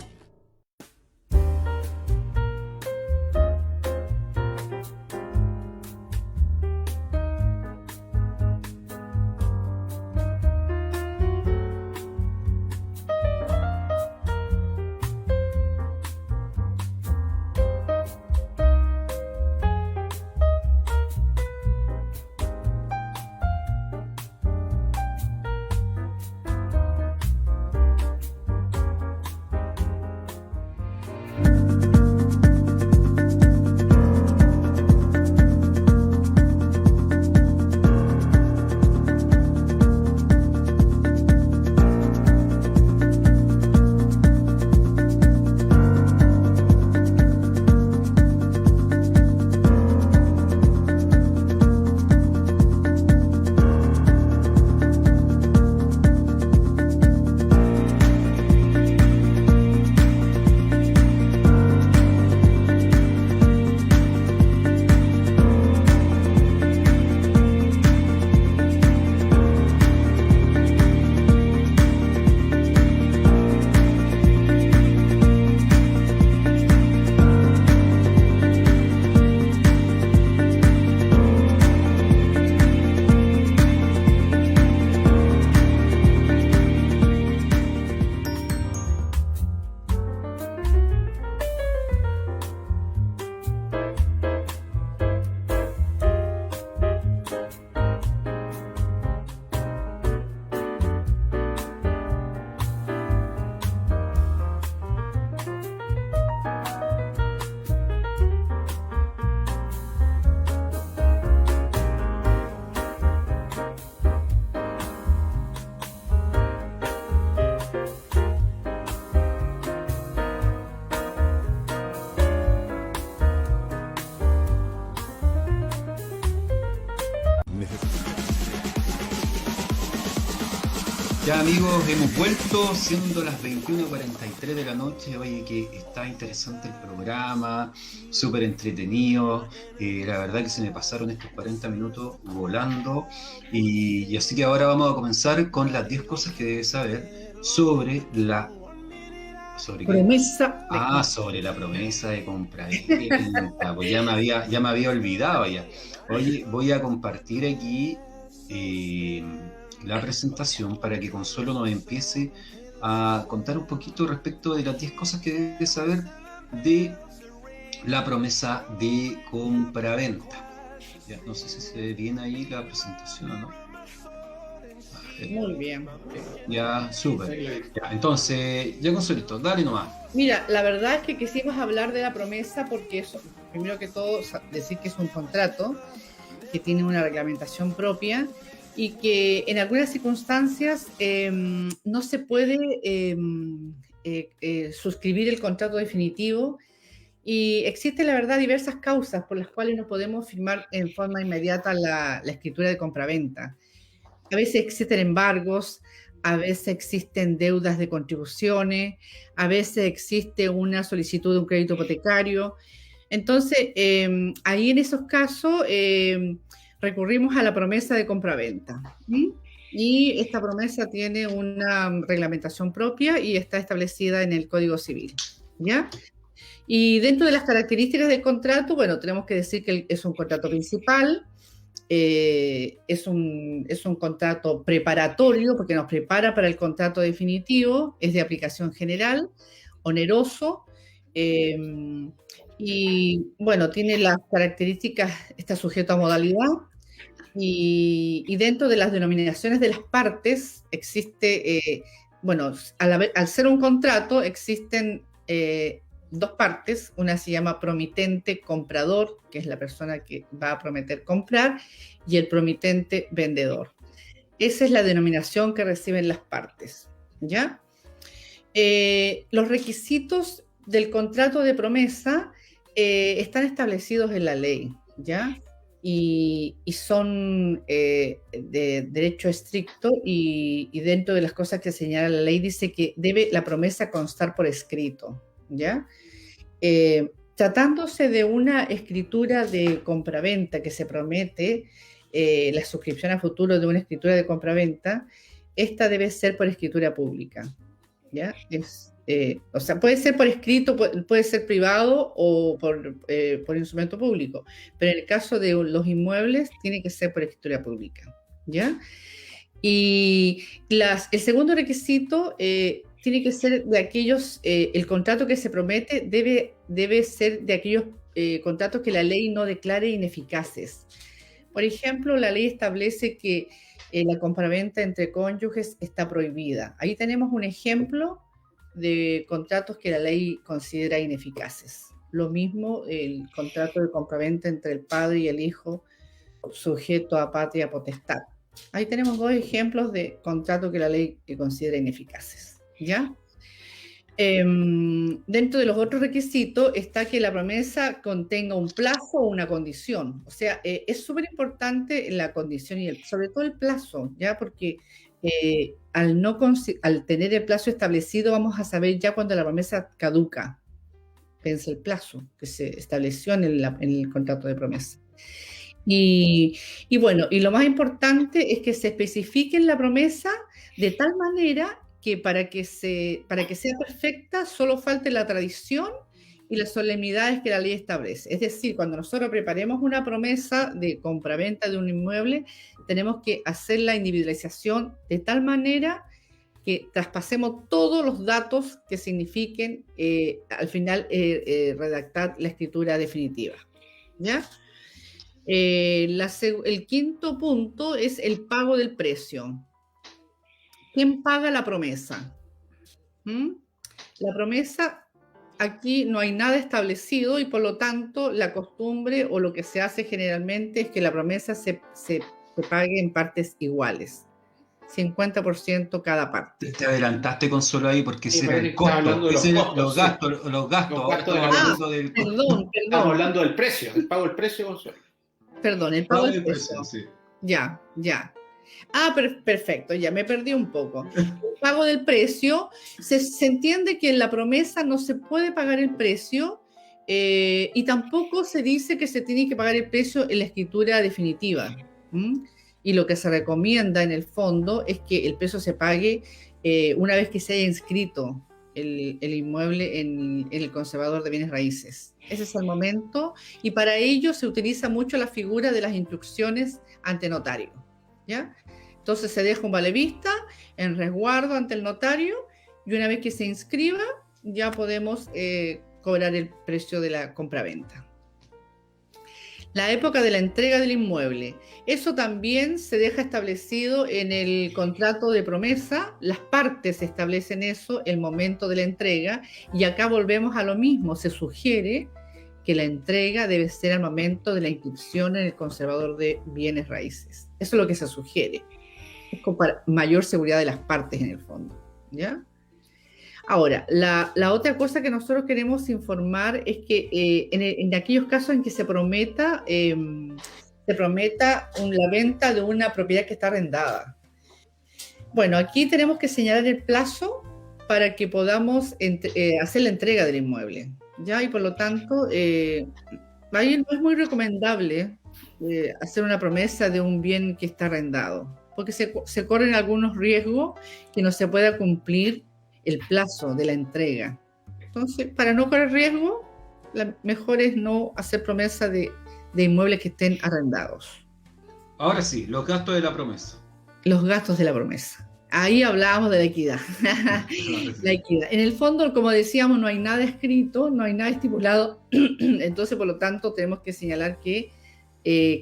Ya amigos, hemos vuelto siendo las 21:43 de la noche. Oye, que está interesante el programa, súper entretenido. La verdad que se me pasaron estos 40 minutos volando. Y así que ahora vamos a comenzar con las 10 cosas que debes saber sobre la... ¿Sobre qué? Promesa. Sobre la promesa de compraventa. Pues ya me había olvidado ya. Oye, voy a compartir aquí la presentación para que Consuelo nos empiece a contar un poquito respecto de las 10 cosas que debes saber de la promesa de compraventa. Ya, no sé si se ve bien ahí la presentación o no. Muy bien. Ya, súper. Ya, entonces, ya Consuelito, dale nomás. Mira, la verdad es que quisimos hablar de la promesa porque eso, primero que todo, decir que es un contrato que tiene una reglamentación propia y que en algunas circunstancias no se puede suscribir el contrato definitivo y existen, la verdad, diversas causas por las cuales no podemos firmar en forma inmediata la escritura de compraventa. A veces existen embargos, a veces existen deudas de contribuciones, a veces existe una solicitud de un crédito hipotecario. Entonces, ahí en esos casos recurrimos a la promesa de compraventa. Y esta promesa tiene una reglamentación propia y está establecida en el Código Civil, ¿ya? Y dentro de las características del contrato, bueno, tenemos que decir que es un contrato principal, es un contrato preparatorio porque nos prepara para el contrato definitivo, es de aplicación general, oneroso, y bueno, tiene las características, está sujeto a modalidad, y dentro de las denominaciones de las partes existe, bueno, al ser un contrato existen dos partes, una se llama promitente comprador, que es la persona que va a prometer comprar, y el promitente vendedor. Esa es la denominación que reciben las partes, ¿ya? Los requisitos del contrato de promesa están establecidos en la ley, ¿ya? Y son de derecho estricto y dentro de las cosas que señala la ley dice que debe la promesa constar por escrito, ¿ya? Tratándose de una escritura de compraventa que se promete, la suscripción a futuro de una escritura de compraventa, esta debe ser por escritura pública, ¿ya? O sea, puede ser por escrito, puede ser privado o por instrumento público, pero en el caso de los inmuebles tiene que ser por escritura pública, ¿ya? Y el segundo requisito tiene que ser de aquellos, el contrato que se promete debe ser de aquellos contratos que la ley no declare ineficaces. Por ejemplo, la ley establece que la compraventa entre cónyuges está prohibida. Ahí tenemos un ejemplo de contratos que la ley considera ineficaces. Lo mismo el contrato de compraventa entre el padre y el hijo sujeto a patria potestad. Ahí tenemos dos ejemplos de contratos que la ley considera ineficaces, ¿ya? Dentro de los otros requisitos está que la promesa contenga un plazo o una condición. O sea, es súper importante la condición y sobre todo el plazo, ¿ya? Porque al tener el plazo establecido vamos a saber ya cuando la promesa caduca. Vence el plazo que se estableció en el contrato de promesa. Y bueno, y lo más importante es que se especifique en la promesa de tal manera que para que sea perfecta solo falte la tradición y las solemnidades que la ley establece. Es decir, cuando nosotros preparemos una promesa de compraventa de un inmueble, tenemos que hacer la individualización de tal manera que traspasemos todos los datos que signifiquen al final redactar la escritura definitiva, ¿ya? El quinto punto es el pago del precio. ¿Quién paga la promesa? La promesa, aquí no hay nada establecido y por lo tanto la costumbre o lo que se hace generalmente es que la promesa se pague en partes iguales. 50% cada parte. Te adelantaste, Consuelo, ahí porque ese era el hablando costo, de ese era costos, los gastos. Los gastos de la hablando del costo. Perdón. Estamos hablando del precio, el pago del precio, Consuelo. Perdón, el pago del precio. Sí. Ya. Perfecto, ya me perdí un poco. El pago del precio, se entiende que en la promesa no se puede pagar el precio y tampoco se dice que se tiene que pagar el precio en la escritura definitiva. ¿Mm? Y lo que se recomienda en el fondo es que el precio se pague una vez que se haya inscrito el inmueble en el conservador de bienes raíces. Ese es el momento y para ello se utiliza mucho la figura de las instrucciones ante notario, ¿ya? Entonces se deja un valevista en resguardo ante el notario y una vez que se inscriba ya podemos cobrar el precio de la compraventa. La época de la entrega del inmueble. Eso también se deja establecido en el contrato de promesa. Las partes establecen eso, el momento de la entrega, y acá volvemos a lo mismo. Se sugiere que la entrega debe ser al momento de la inscripción en el conservador de bienes raíces. Eso es lo que se sugiere. Es para mayor seguridad de las partes en el fondo, ¿ya? Ahora, la otra cosa que nosotros queremos informar es que en aquellos casos en que se prometa la venta de una propiedad que está arrendada. Bueno, aquí tenemos que señalar el plazo para que podamos hacer la entrega del inmueble, ¿ya? Y por lo tanto, ahí no es muy recomendable hacer una promesa de un bien que está arrendado, porque se corren algunos riesgos que no se pueda cumplir el plazo de la entrega. Entonces, para no correr riesgo, mejor es no hacer promesa de inmuebles que estén arrendados. Ahora sí, los gastos de la promesa. Los gastos de la promesa. Ahí hablábamos de la equidad. La equidad. En el fondo, como decíamos, no hay nada escrito, no hay nada estipulado. Entonces, por lo tanto, tenemos que señalar que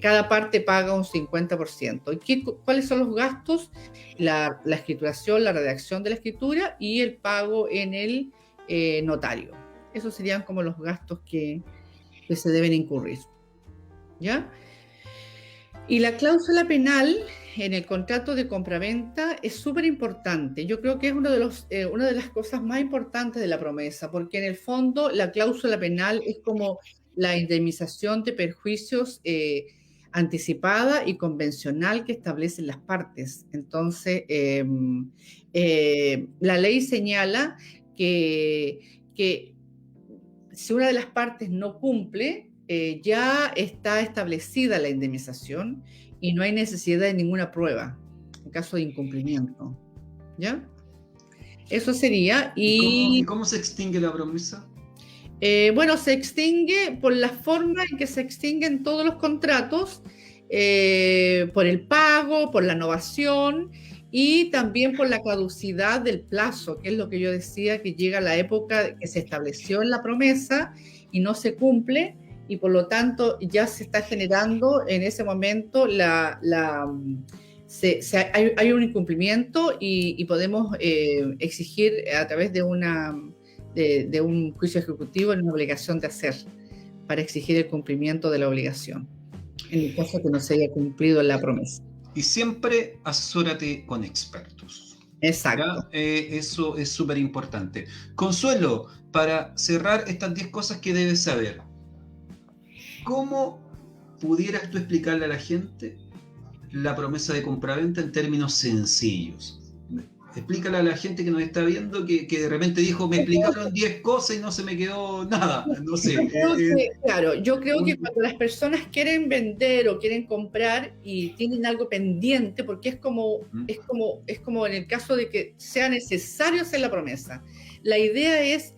cada parte paga un 50%. ¿Y cuáles son los gastos? La escrituración, la redacción de la escritura y el pago en el notario. Esos serían como los gastos que se deben incurrir, ¿ya? Y la cláusula penal en el contrato de compraventa es súper importante. Yo creo que es una de las cosas más importantes de la promesa, porque en el fondo la cláusula penal es como la indemnización de perjuicios anticipada y convencional que establecen las partes. Entonces, la ley señala que si una de las partes no cumple, ya está establecida la indemnización y no hay necesidad de ninguna prueba en caso de incumplimiento, ¿ya? Eso sería. ¿Y cómo se extingue la promesa? Bueno, se extingue por la forma en que se extinguen todos los contratos, por el pago, por la novación y también por la caducidad del plazo, que es lo que yo decía, que llega la época que se estableció en la promesa y no se cumple, y por lo tanto ya se está generando en ese momento hay un incumplimiento y podemos exigir a través de un juicio ejecutivo una obligación de hacer para exigir el cumplimiento de la obligación en el caso que no se haya cumplido la promesa. Y siempre asesórate con expertos. Exacto. Eso es súper importante. Consuelo, para cerrar estas 10 cosas que debes saber, ¿cómo pudieras tú explicarle a la gente la promesa de compraventa en términos sencillos? Explícale a la gente que nos está viendo que de repente dijo, me explicaron 10 cosas y no se me quedó nada. No sé. Yo creo que cuando las personas quieren vender o quieren comprar y tienen algo pendiente, porque es como en el caso de que sea necesario hacer la promesa. La idea es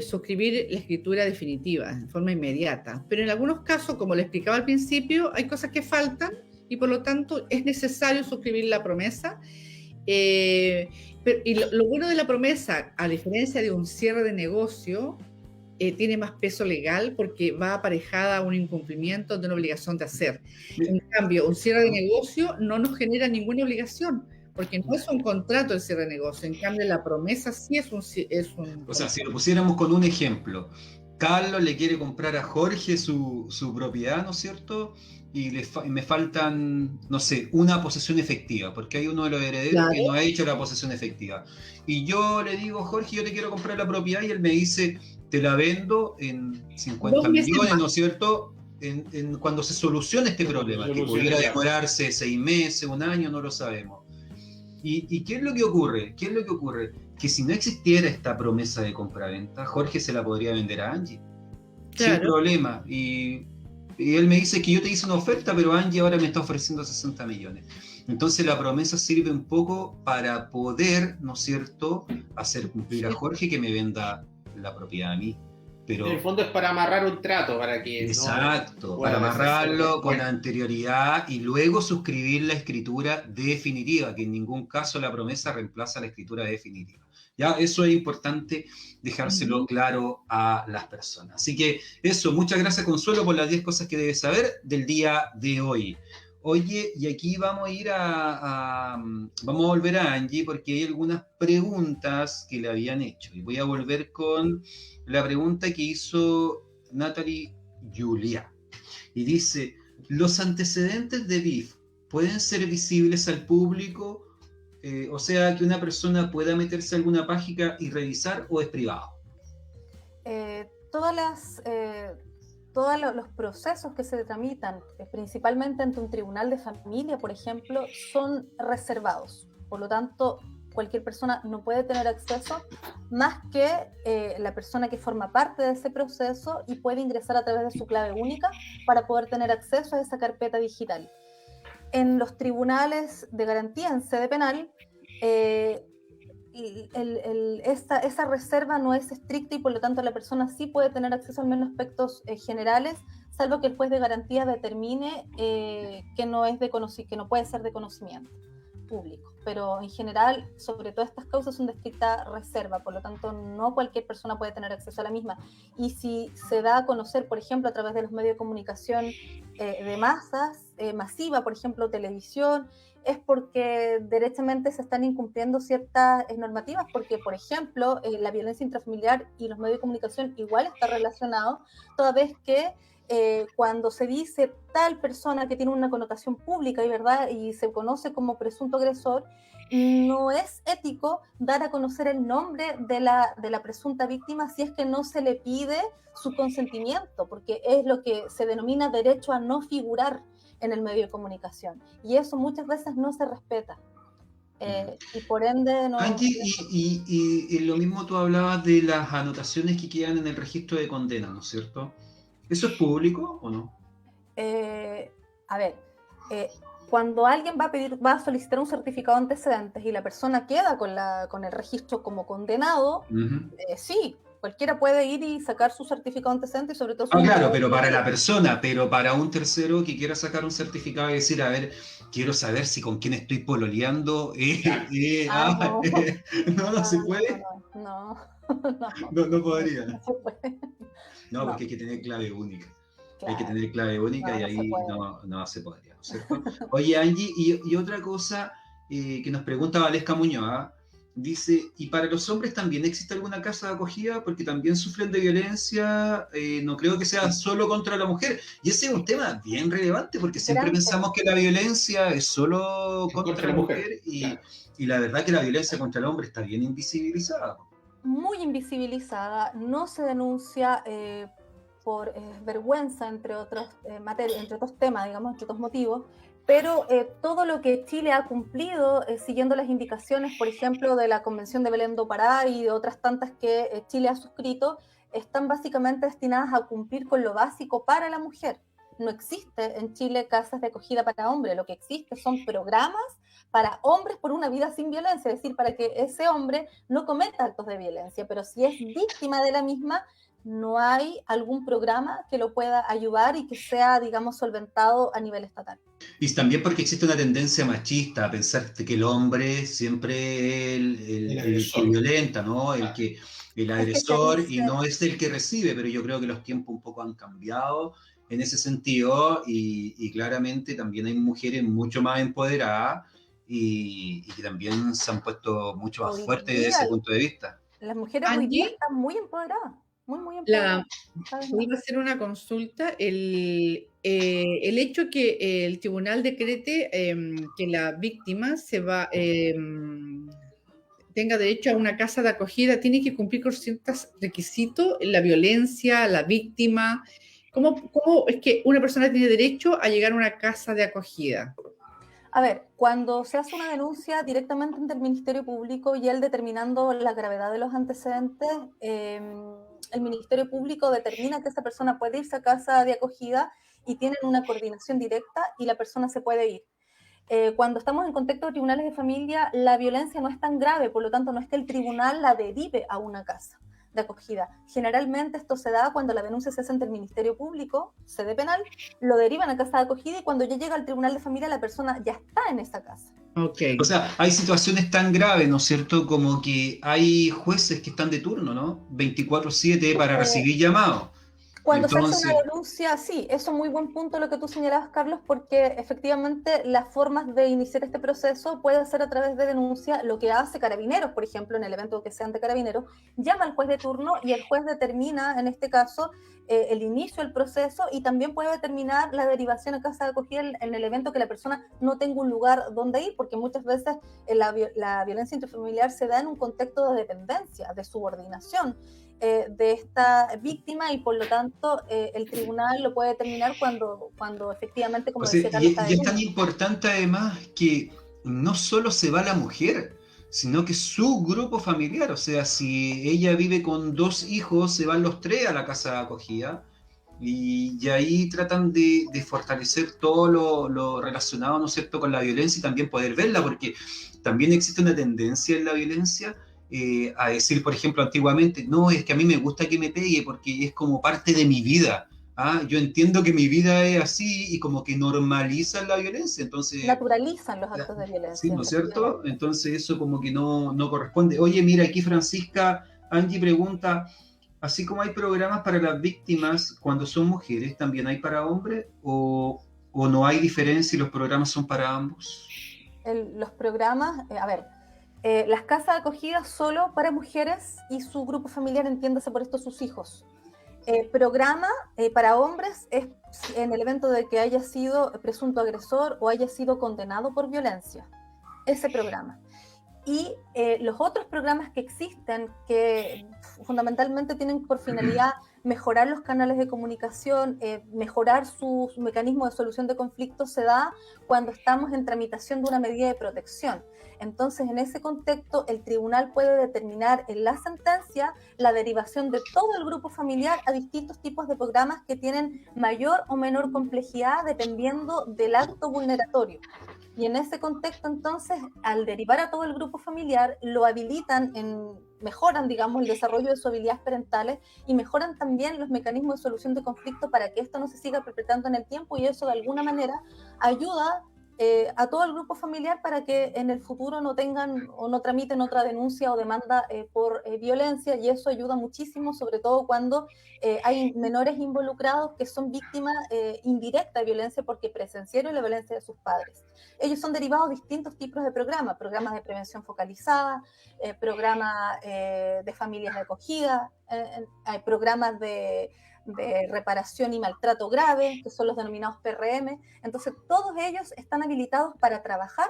suscribir la escritura definitiva en forma inmediata. Pero en algunos casos, como le explicaba al principio, hay cosas que faltan y por lo tanto es necesario suscribir la promesa. Y lo bueno de la promesa, a diferencia de un cierre de negocio, tiene más peso legal porque va aparejada a un incumplimiento de una obligación de hacer. En cambio, un cierre de negocio no nos genera ninguna obligación porque no es un contrato el cierre de negocio. En cambio, la promesa sí es un... O sea, si lo pusiéramos con un ejemplo, Carlos le quiere comprar a Jorge su propiedad, ¿no es cierto? Y me faltan, no sé, una posesión efectiva, porque hay uno de los herederos que no ha hecho la posesión efectiva. Y yo le digo, Jorge, yo te quiero comprar la propiedad, y él me dice, te la vendo en 50 millones, ¿no es cierto? cuando se solucione este problema, que Solucione, pudiera claro. demorarse 6 meses, un año, no lo sabemos. ¿Y qué es lo que ocurre? ¿Qué es lo que ocurre? Que si no existiera esta promesa de compraventa, Jorge se la podría vender a Angie. Sin Claro. problema. Y él me dice que yo te hice una oferta, pero Angie ahora me está ofreciendo 60 millones. Entonces la promesa sirve un poco para poder, ¿no es cierto?, hacer cumplir a Jorge que me venda la propiedad a mí. Pero, En el fondo es para amarrar un trato, para que exacto, no para pueda amarrarlo deshacerse con después. anterioridad y luego suscribir la escritura definitiva, que en ningún caso la promesa reemplaza la escritura definitiva. Ya, eso es importante dejárselo claro a las personas. Así que eso, muchas gracias Consuelo por las 10 cosas que debes saber del día de hoy. Oye, y aquí vamos a ir vamos a volver a Angie porque hay algunas preguntas que le habían hecho. Y voy a volver con la pregunta que hizo Natalie Julia. Y dice, ¿los antecedentes de BIF pueden ser visibles al público? O sea, que una persona pueda meterse a alguna página y revisar, ¿o es privado? Todos los procesos que se tramitan, principalmente ante un tribunal de familia, por ejemplo, son reservados. Por lo tanto, cualquier persona no puede tener acceso más que la persona que forma parte de ese proceso y puede ingresar a través de su clave única para poder tener acceso a esa carpeta digital. En los tribunales de garantía en sede penal, esa reserva no es estricta y por lo tanto la persona sí puede tener acceso al menos a aspectos generales, salvo que el juez de garantía determine que no puede ser de conocimiento público. Pero en general, sobre todo estas causas son de estricta reserva, por lo tanto no cualquier persona puede tener acceso a la misma. Y si se da a conocer, por ejemplo, a través de los medios de comunicación de masas, masiva, por ejemplo, televisión, es porque derechamente se están incumpliendo ciertas normativas, porque, por ejemplo, la violencia intrafamiliar y los medios de comunicación igual está relacionado, toda vez que cuando se dice tal persona que tiene una connotación pública y verdad y se conoce como presunto agresor, no es ético dar a conocer el nombre de la presunta víctima si es que no se le pide su consentimiento, porque es lo que se denomina derecho a no figurar en el medio de comunicación, y eso muchas veces no se respeta. Y por ende no... Angie, y lo mismo tú hablabas de las anotaciones que quedan en el registro de condena, ¿no es cierto? ¿Eso es público o no? A ver, cuando alguien va a solicitar un certificado de antecedentes y la persona queda con el registro como condenado, sí, cualquiera puede ir y sacar su certificado de antecedentes y sobre todo... claro, pero para la persona, pero para un tercero que quiera sacar un certificado y decir, a ver, quiero saber si con quién estoy pololeando, no se puede. No podría. No se puede. No, porque hay que tener clave única. Claro. Hay que tener clave única y ahí no se podría, ¿no es cierto? Oye, Angie, y otra cosa que nos pregunta Valesca Muñoz, dice, ¿y para los hombres también existe alguna casa de acogida? Porque también sufren de violencia, no creo que sea solo contra la mujer. Y ese es un tema bien relevante, porque siempre pensamos que la violencia es solo contra la mujer y la verdad que la violencia contra el hombre está bien invisibilizada. Muy invisibilizada, no se denuncia por vergüenza, entre otros entre otros temas, digamos, entre otros motivos, pero todo lo que Chile ha cumplido siguiendo las indicaciones, por ejemplo, de la Convención de Belén do Pará y de otras tantas que Chile ha suscrito, están básicamente destinadas a cumplir con lo básico para la mujer. No existe en Chile casas de acogida para hombres, lo que existe son programas para hombres por una vida sin violencia, es decir, para que ese hombre no cometa actos de violencia, pero si es víctima de la misma, no hay algún programa que lo pueda ayudar y que sea, digamos, solventado a nivel estatal. Y también porque existe una tendencia machista a pensar que el hombre siempre es el que violenta, ¿no? El agresor y no es el que recibe, pero yo creo que los tiempos un poco han cambiado en ese sentido y claramente también hay mujeres mucho más empoderadas y que también se han puesto mucho más fuertes desde ese punto de vista. Las mujeres hoy día están muy empoderadas. Muy empoderadas. Iba a hacer una consulta. El hecho que el tribunal decrete que la víctima tenga derecho a una casa de acogida, tiene que cumplir con ciertos requisitos, la violencia, la víctima, ¿Cómo es que una persona tiene derecho a llegar a una casa de acogida? A ver, cuando se hace una denuncia directamente ante el Ministerio Público y él determinando la gravedad de los antecedentes, el Ministerio Público determina que esa persona puede irse a casa de acogida y tienen una coordinación directa y la persona se puede ir. Cuando estamos en contexto de tribunales de familia, la violencia no es tan grave, por lo tanto no es que el tribunal la derive a una casa de acogida. Generalmente esto se da cuando la denuncia se hace ante el Ministerio Público, sede penal, lo derivan a casa de acogida y cuando ya llega al tribunal de familia la persona ya está en esa casa. Okay. O sea, hay situaciones tan graves, ¿no es cierto? Como que hay jueces que están de turno, ¿no? 24/7 para recibir llamados. Cuando se hace Entonces, una denuncia, sí, eso es muy buen punto lo que tú señalabas, Carlos, porque efectivamente las formas de iniciar este proceso puede ser a través de denuncia. Lo que hace Carabineros, por ejemplo, en el evento que sea ante Carabineros, llama al juez de turno y el juez determina, en este caso, el inicio del proceso y también puede determinar la derivación a casa de acogida en el evento que la persona no tenga un lugar donde ir, porque muchas veces la violencia intrafamiliar se da en un contexto de dependencia, de subordinación de esta víctima y por lo tanto el tribunal lo puede determinar cuando efectivamente, como decía Carlos, y es tan importante además que no solo se va la mujer, sino que su grupo familiar, o sea, si ella vive con 2 hijos, se van los 3 a la casa de acogida y ahí tratan de fortalecer todo lo relacionado, ¿no es cierto?, con la violencia y también poder verla, porque también existe una tendencia en la violencia a decir, por ejemplo, antiguamente, no, es que a mí me gusta que me pegue porque es como parte de mi vida. Yo entiendo que mi vida es así y como que normalizan la violencia, entonces... Naturalizan los actos de violencia. Sí, ¿no es cierto? Entonces eso como que no corresponde. Oye, mira, aquí Francisca, Angie pregunta, así como hay programas para las víctimas cuando son mujeres, ¿también hay para hombres? ¿O no hay diferencia y los programas son para ambos? Los programas, las casas de acogida solo para mujeres y su grupo familiar, entiéndase por esto sus hijos. Programa para hombres es en el evento de que haya sido presunto agresor o haya sido condenado por violencia. Ese programa. Y los otros programas que existen, que fundamentalmente tienen por finalidad mejorar los canales de comunicación, mejorar su mecanismo de solución de conflictos, se da cuando estamos en tramitación de una medida de protección. Entonces, en ese contexto, el tribunal puede determinar en la sentencia la derivación de todo el grupo familiar a distintos tipos de programas que tienen mayor o menor complejidad dependiendo del acto vulneratorio. Y en ese contexto, entonces, al derivar a todo el grupo familiar, lo habilitan, mejoran, digamos, el desarrollo de sus habilidades parentales y mejoran también los mecanismos de solución de conflicto para que esto no se siga perpetrando en el tiempo y eso, de alguna manera, ayuda a todo el grupo familiar para que en el futuro no tengan o no tramiten otra denuncia o demanda por violencia, y eso ayuda muchísimo, sobre todo cuando hay menores involucrados que son víctimas indirectas de violencia porque presenciaron la violencia de sus padres. Ellos son derivados de distintos tipos de programas de prevención focalizada, programas de familias de acogida, hay programas de reparación y maltrato grave, que son los denominados PRM. Entonces, todos ellos están habilitados para trabajar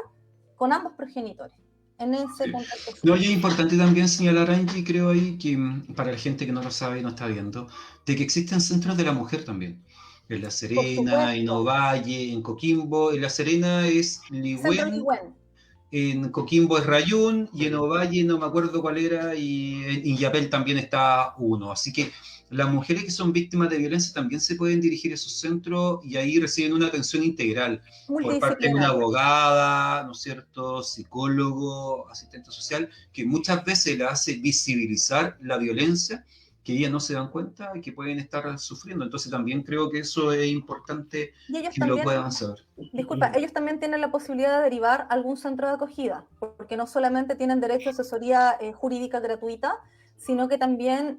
con ambos progenitores. En ese contexto. No, y es importante también señalar, Angie, creo ahí, que para la gente que no lo sabe y no está viendo, de que existen centros de la mujer también. En La Serena, en Ovalle, en Coquimbo. En La Serena es Ligüen, en Coquimbo es Rayún, y en Ovalle no me acuerdo cuál era, y en Illapel también está uno. Así que las mujeres que son víctimas de violencia también se pueden dirigir a esos centros y ahí reciben una atención integral por parte de una abogada, ¿no es cierto?, psicólogo, asistente social, que muchas veces le hace visibilizar la violencia que ellas no se dan cuenta y que pueden estar sufriendo. Entonces también creo que eso es importante que lo puedan saber. Disculpa, ellos también tienen la posibilidad de derivar a algún centro de acogida, porque no solamente tienen derecho a asesoría jurídica gratuita, sino que también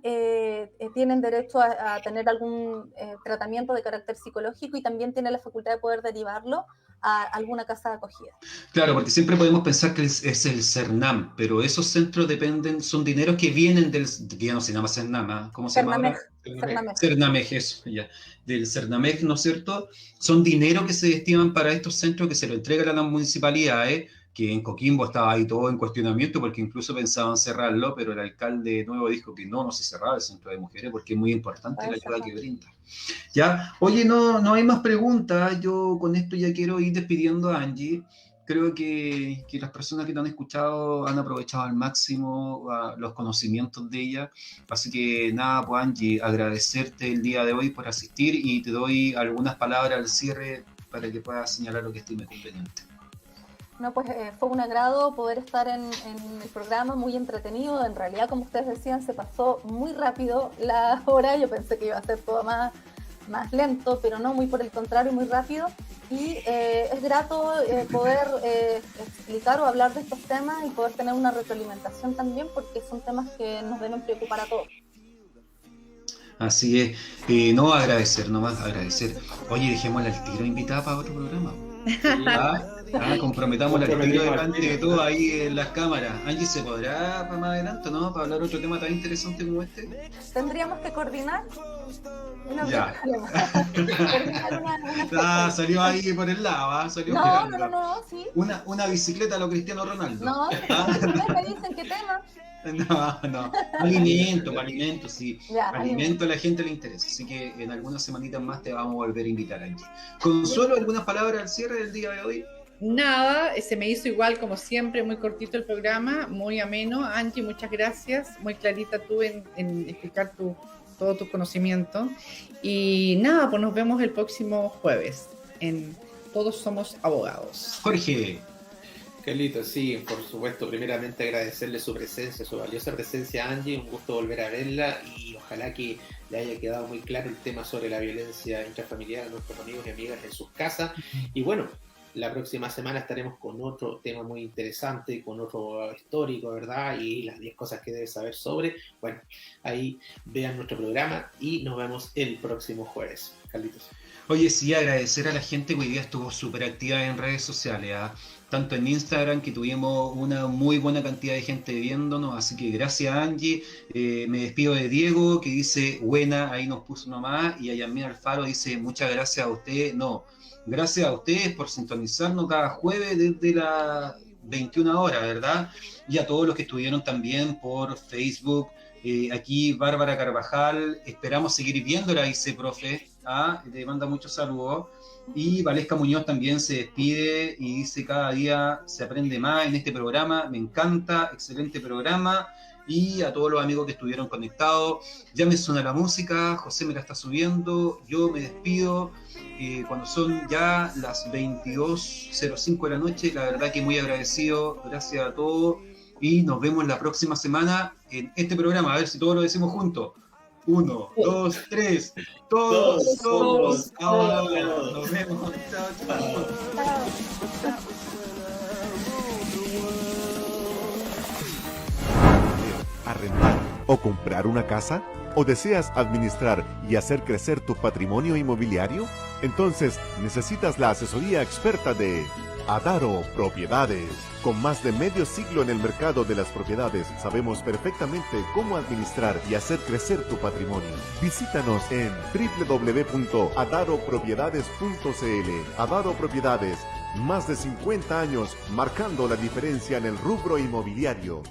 tienen derecho a tener algún tratamiento de carácter psicológico y también tienen la facultad de poder derivarlo a alguna casa de acogida. Claro, porque siempre podemos pensar que es el CERNAM, pero esos centros son dineros que vienen que ya no se llama CERNAM, ¿cómo se llama ahora? CERNAMEG, eso, ya. Del CERNAMEG, ¿no es cierto? Son dineros que se destinan para estos centros que se lo entregan a las municipalidades que en Coquimbo estaba ahí todo en cuestionamiento porque incluso pensaban cerrarlo, pero el alcalde nuevo dijo que no se cerraba el centro de mujeres porque es muy importante la ayuda que brinda. Ya, oye, no hay más preguntas, yo con esto ya quiero ir despidiendo a Angie. Creo que las personas que te han escuchado han aprovechado al máximo los conocimientos de ella. Así que nada, pues Angie, agradecerte el día de hoy por asistir y te doy algunas palabras al cierre para que puedas señalar lo que estime conveniente. No, pues fue un agrado poder estar en el programa, muy entretenido. En realidad, como ustedes decían, se pasó muy rápido la hora. Yo pensé que iba a ser todo más lento, pero no, muy por el contrario, muy rápido. Y es grato poder explicar o hablar de estos temas y poder tener una retroalimentación también, porque son temas que nos deben preocupar a todos. Así es, no agradecer, nomás agradecer. Oye, dejémosla al tiro invitada para otro programa. Comprometámosla al tiro delante de todo ahí en las cámaras. Angie, ¿se podrá para más adelante, no? Para hablar otro tema tan interesante como este. Tendríamos que coordinar. Ya. Salió ahí por el lado, salió no, sí. Una bicicleta a lo Cristiano Ronaldo. No, ustedes me dicen qué tema. No. Alimento, sí. Ya, alimento a la gente le interesa. Así que en algunas semanitas más te vamos a volver a invitar, Angie. Consuelo, ¿algunas palabras al cierre del día de hoy? Nada, se me hizo igual como siempre, muy cortito el programa, muy ameno. Angie, muchas gracias, muy clarita tú en explicar todo tu conocimiento. Y nada, pues nos vemos el próximo jueves en Todos Somos Abogados. Jorge. Carlitos, sí, por supuesto, primeramente agradecerle su presencia, su valiosa presencia, Angie, un gusto volver a verla y ojalá que le haya quedado muy claro el tema sobre la violencia intrafamiliar a nuestros amigos y amigas en sus casas. Y bueno, la próxima semana estaremos con otro tema muy interesante, con otro histórico, ¿verdad? Y las 10 cosas que debes saber sobre. Bueno, ahí vean nuestro programa y nos vemos el próximo jueves. Carlitos. Oye, sí, agradecer a la gente que hoy día estuvo súper activa en redes sociales, tanto en Instagram, que tuvimos una muy buena cantidad de gente viéndonos, así que gracias, Angie. Me despido de Diego, que dice buena, ahí nos puso nomás, y a Yasmín Alfaro dice muchas gracias a ustedes. No, gracias a ustedes por sintonizarnos cada jueves desde las 21 horas, ¿verdad? Y a todos los que estuvieron también por Facebook. Aquí Bárbara Carvajal, esperamos seguir viéndola, dice profe, le manda muchos saludos. Y Valesca Muñoz también se despide y dice cada día se aprende más en este programa, me encanta, excelente programa. Y a todos los amigos que estuvieron conectados, ya me suena la música, José me la está subiendo, yo me despido cuando son ya las 22:05 de la noche, la verdad que muy agradecido, gracias a todos. Y nos vemos la próxima semana en este programa. A ver si todos lo decimos juntos. 1, 2, 3. Todos somos abogados. Nos vemos. Chao. ¿Arrendar o comprar una casa? ¿O deseas administrar y hacer crecer tu patrimonio inmobiliario? Entonces necesitas la asesoría experta de Adaro Propiedades. Con más de medio siglo en el mercado de las propiedades, sabemos perfectamente cómo administrar y hacer crecer tu patrimonio. Visítanos en www.adaropropiedades.cl. Adaro Propiedades, más de 50 años marcando la diferencia en el rubro inmobiliario.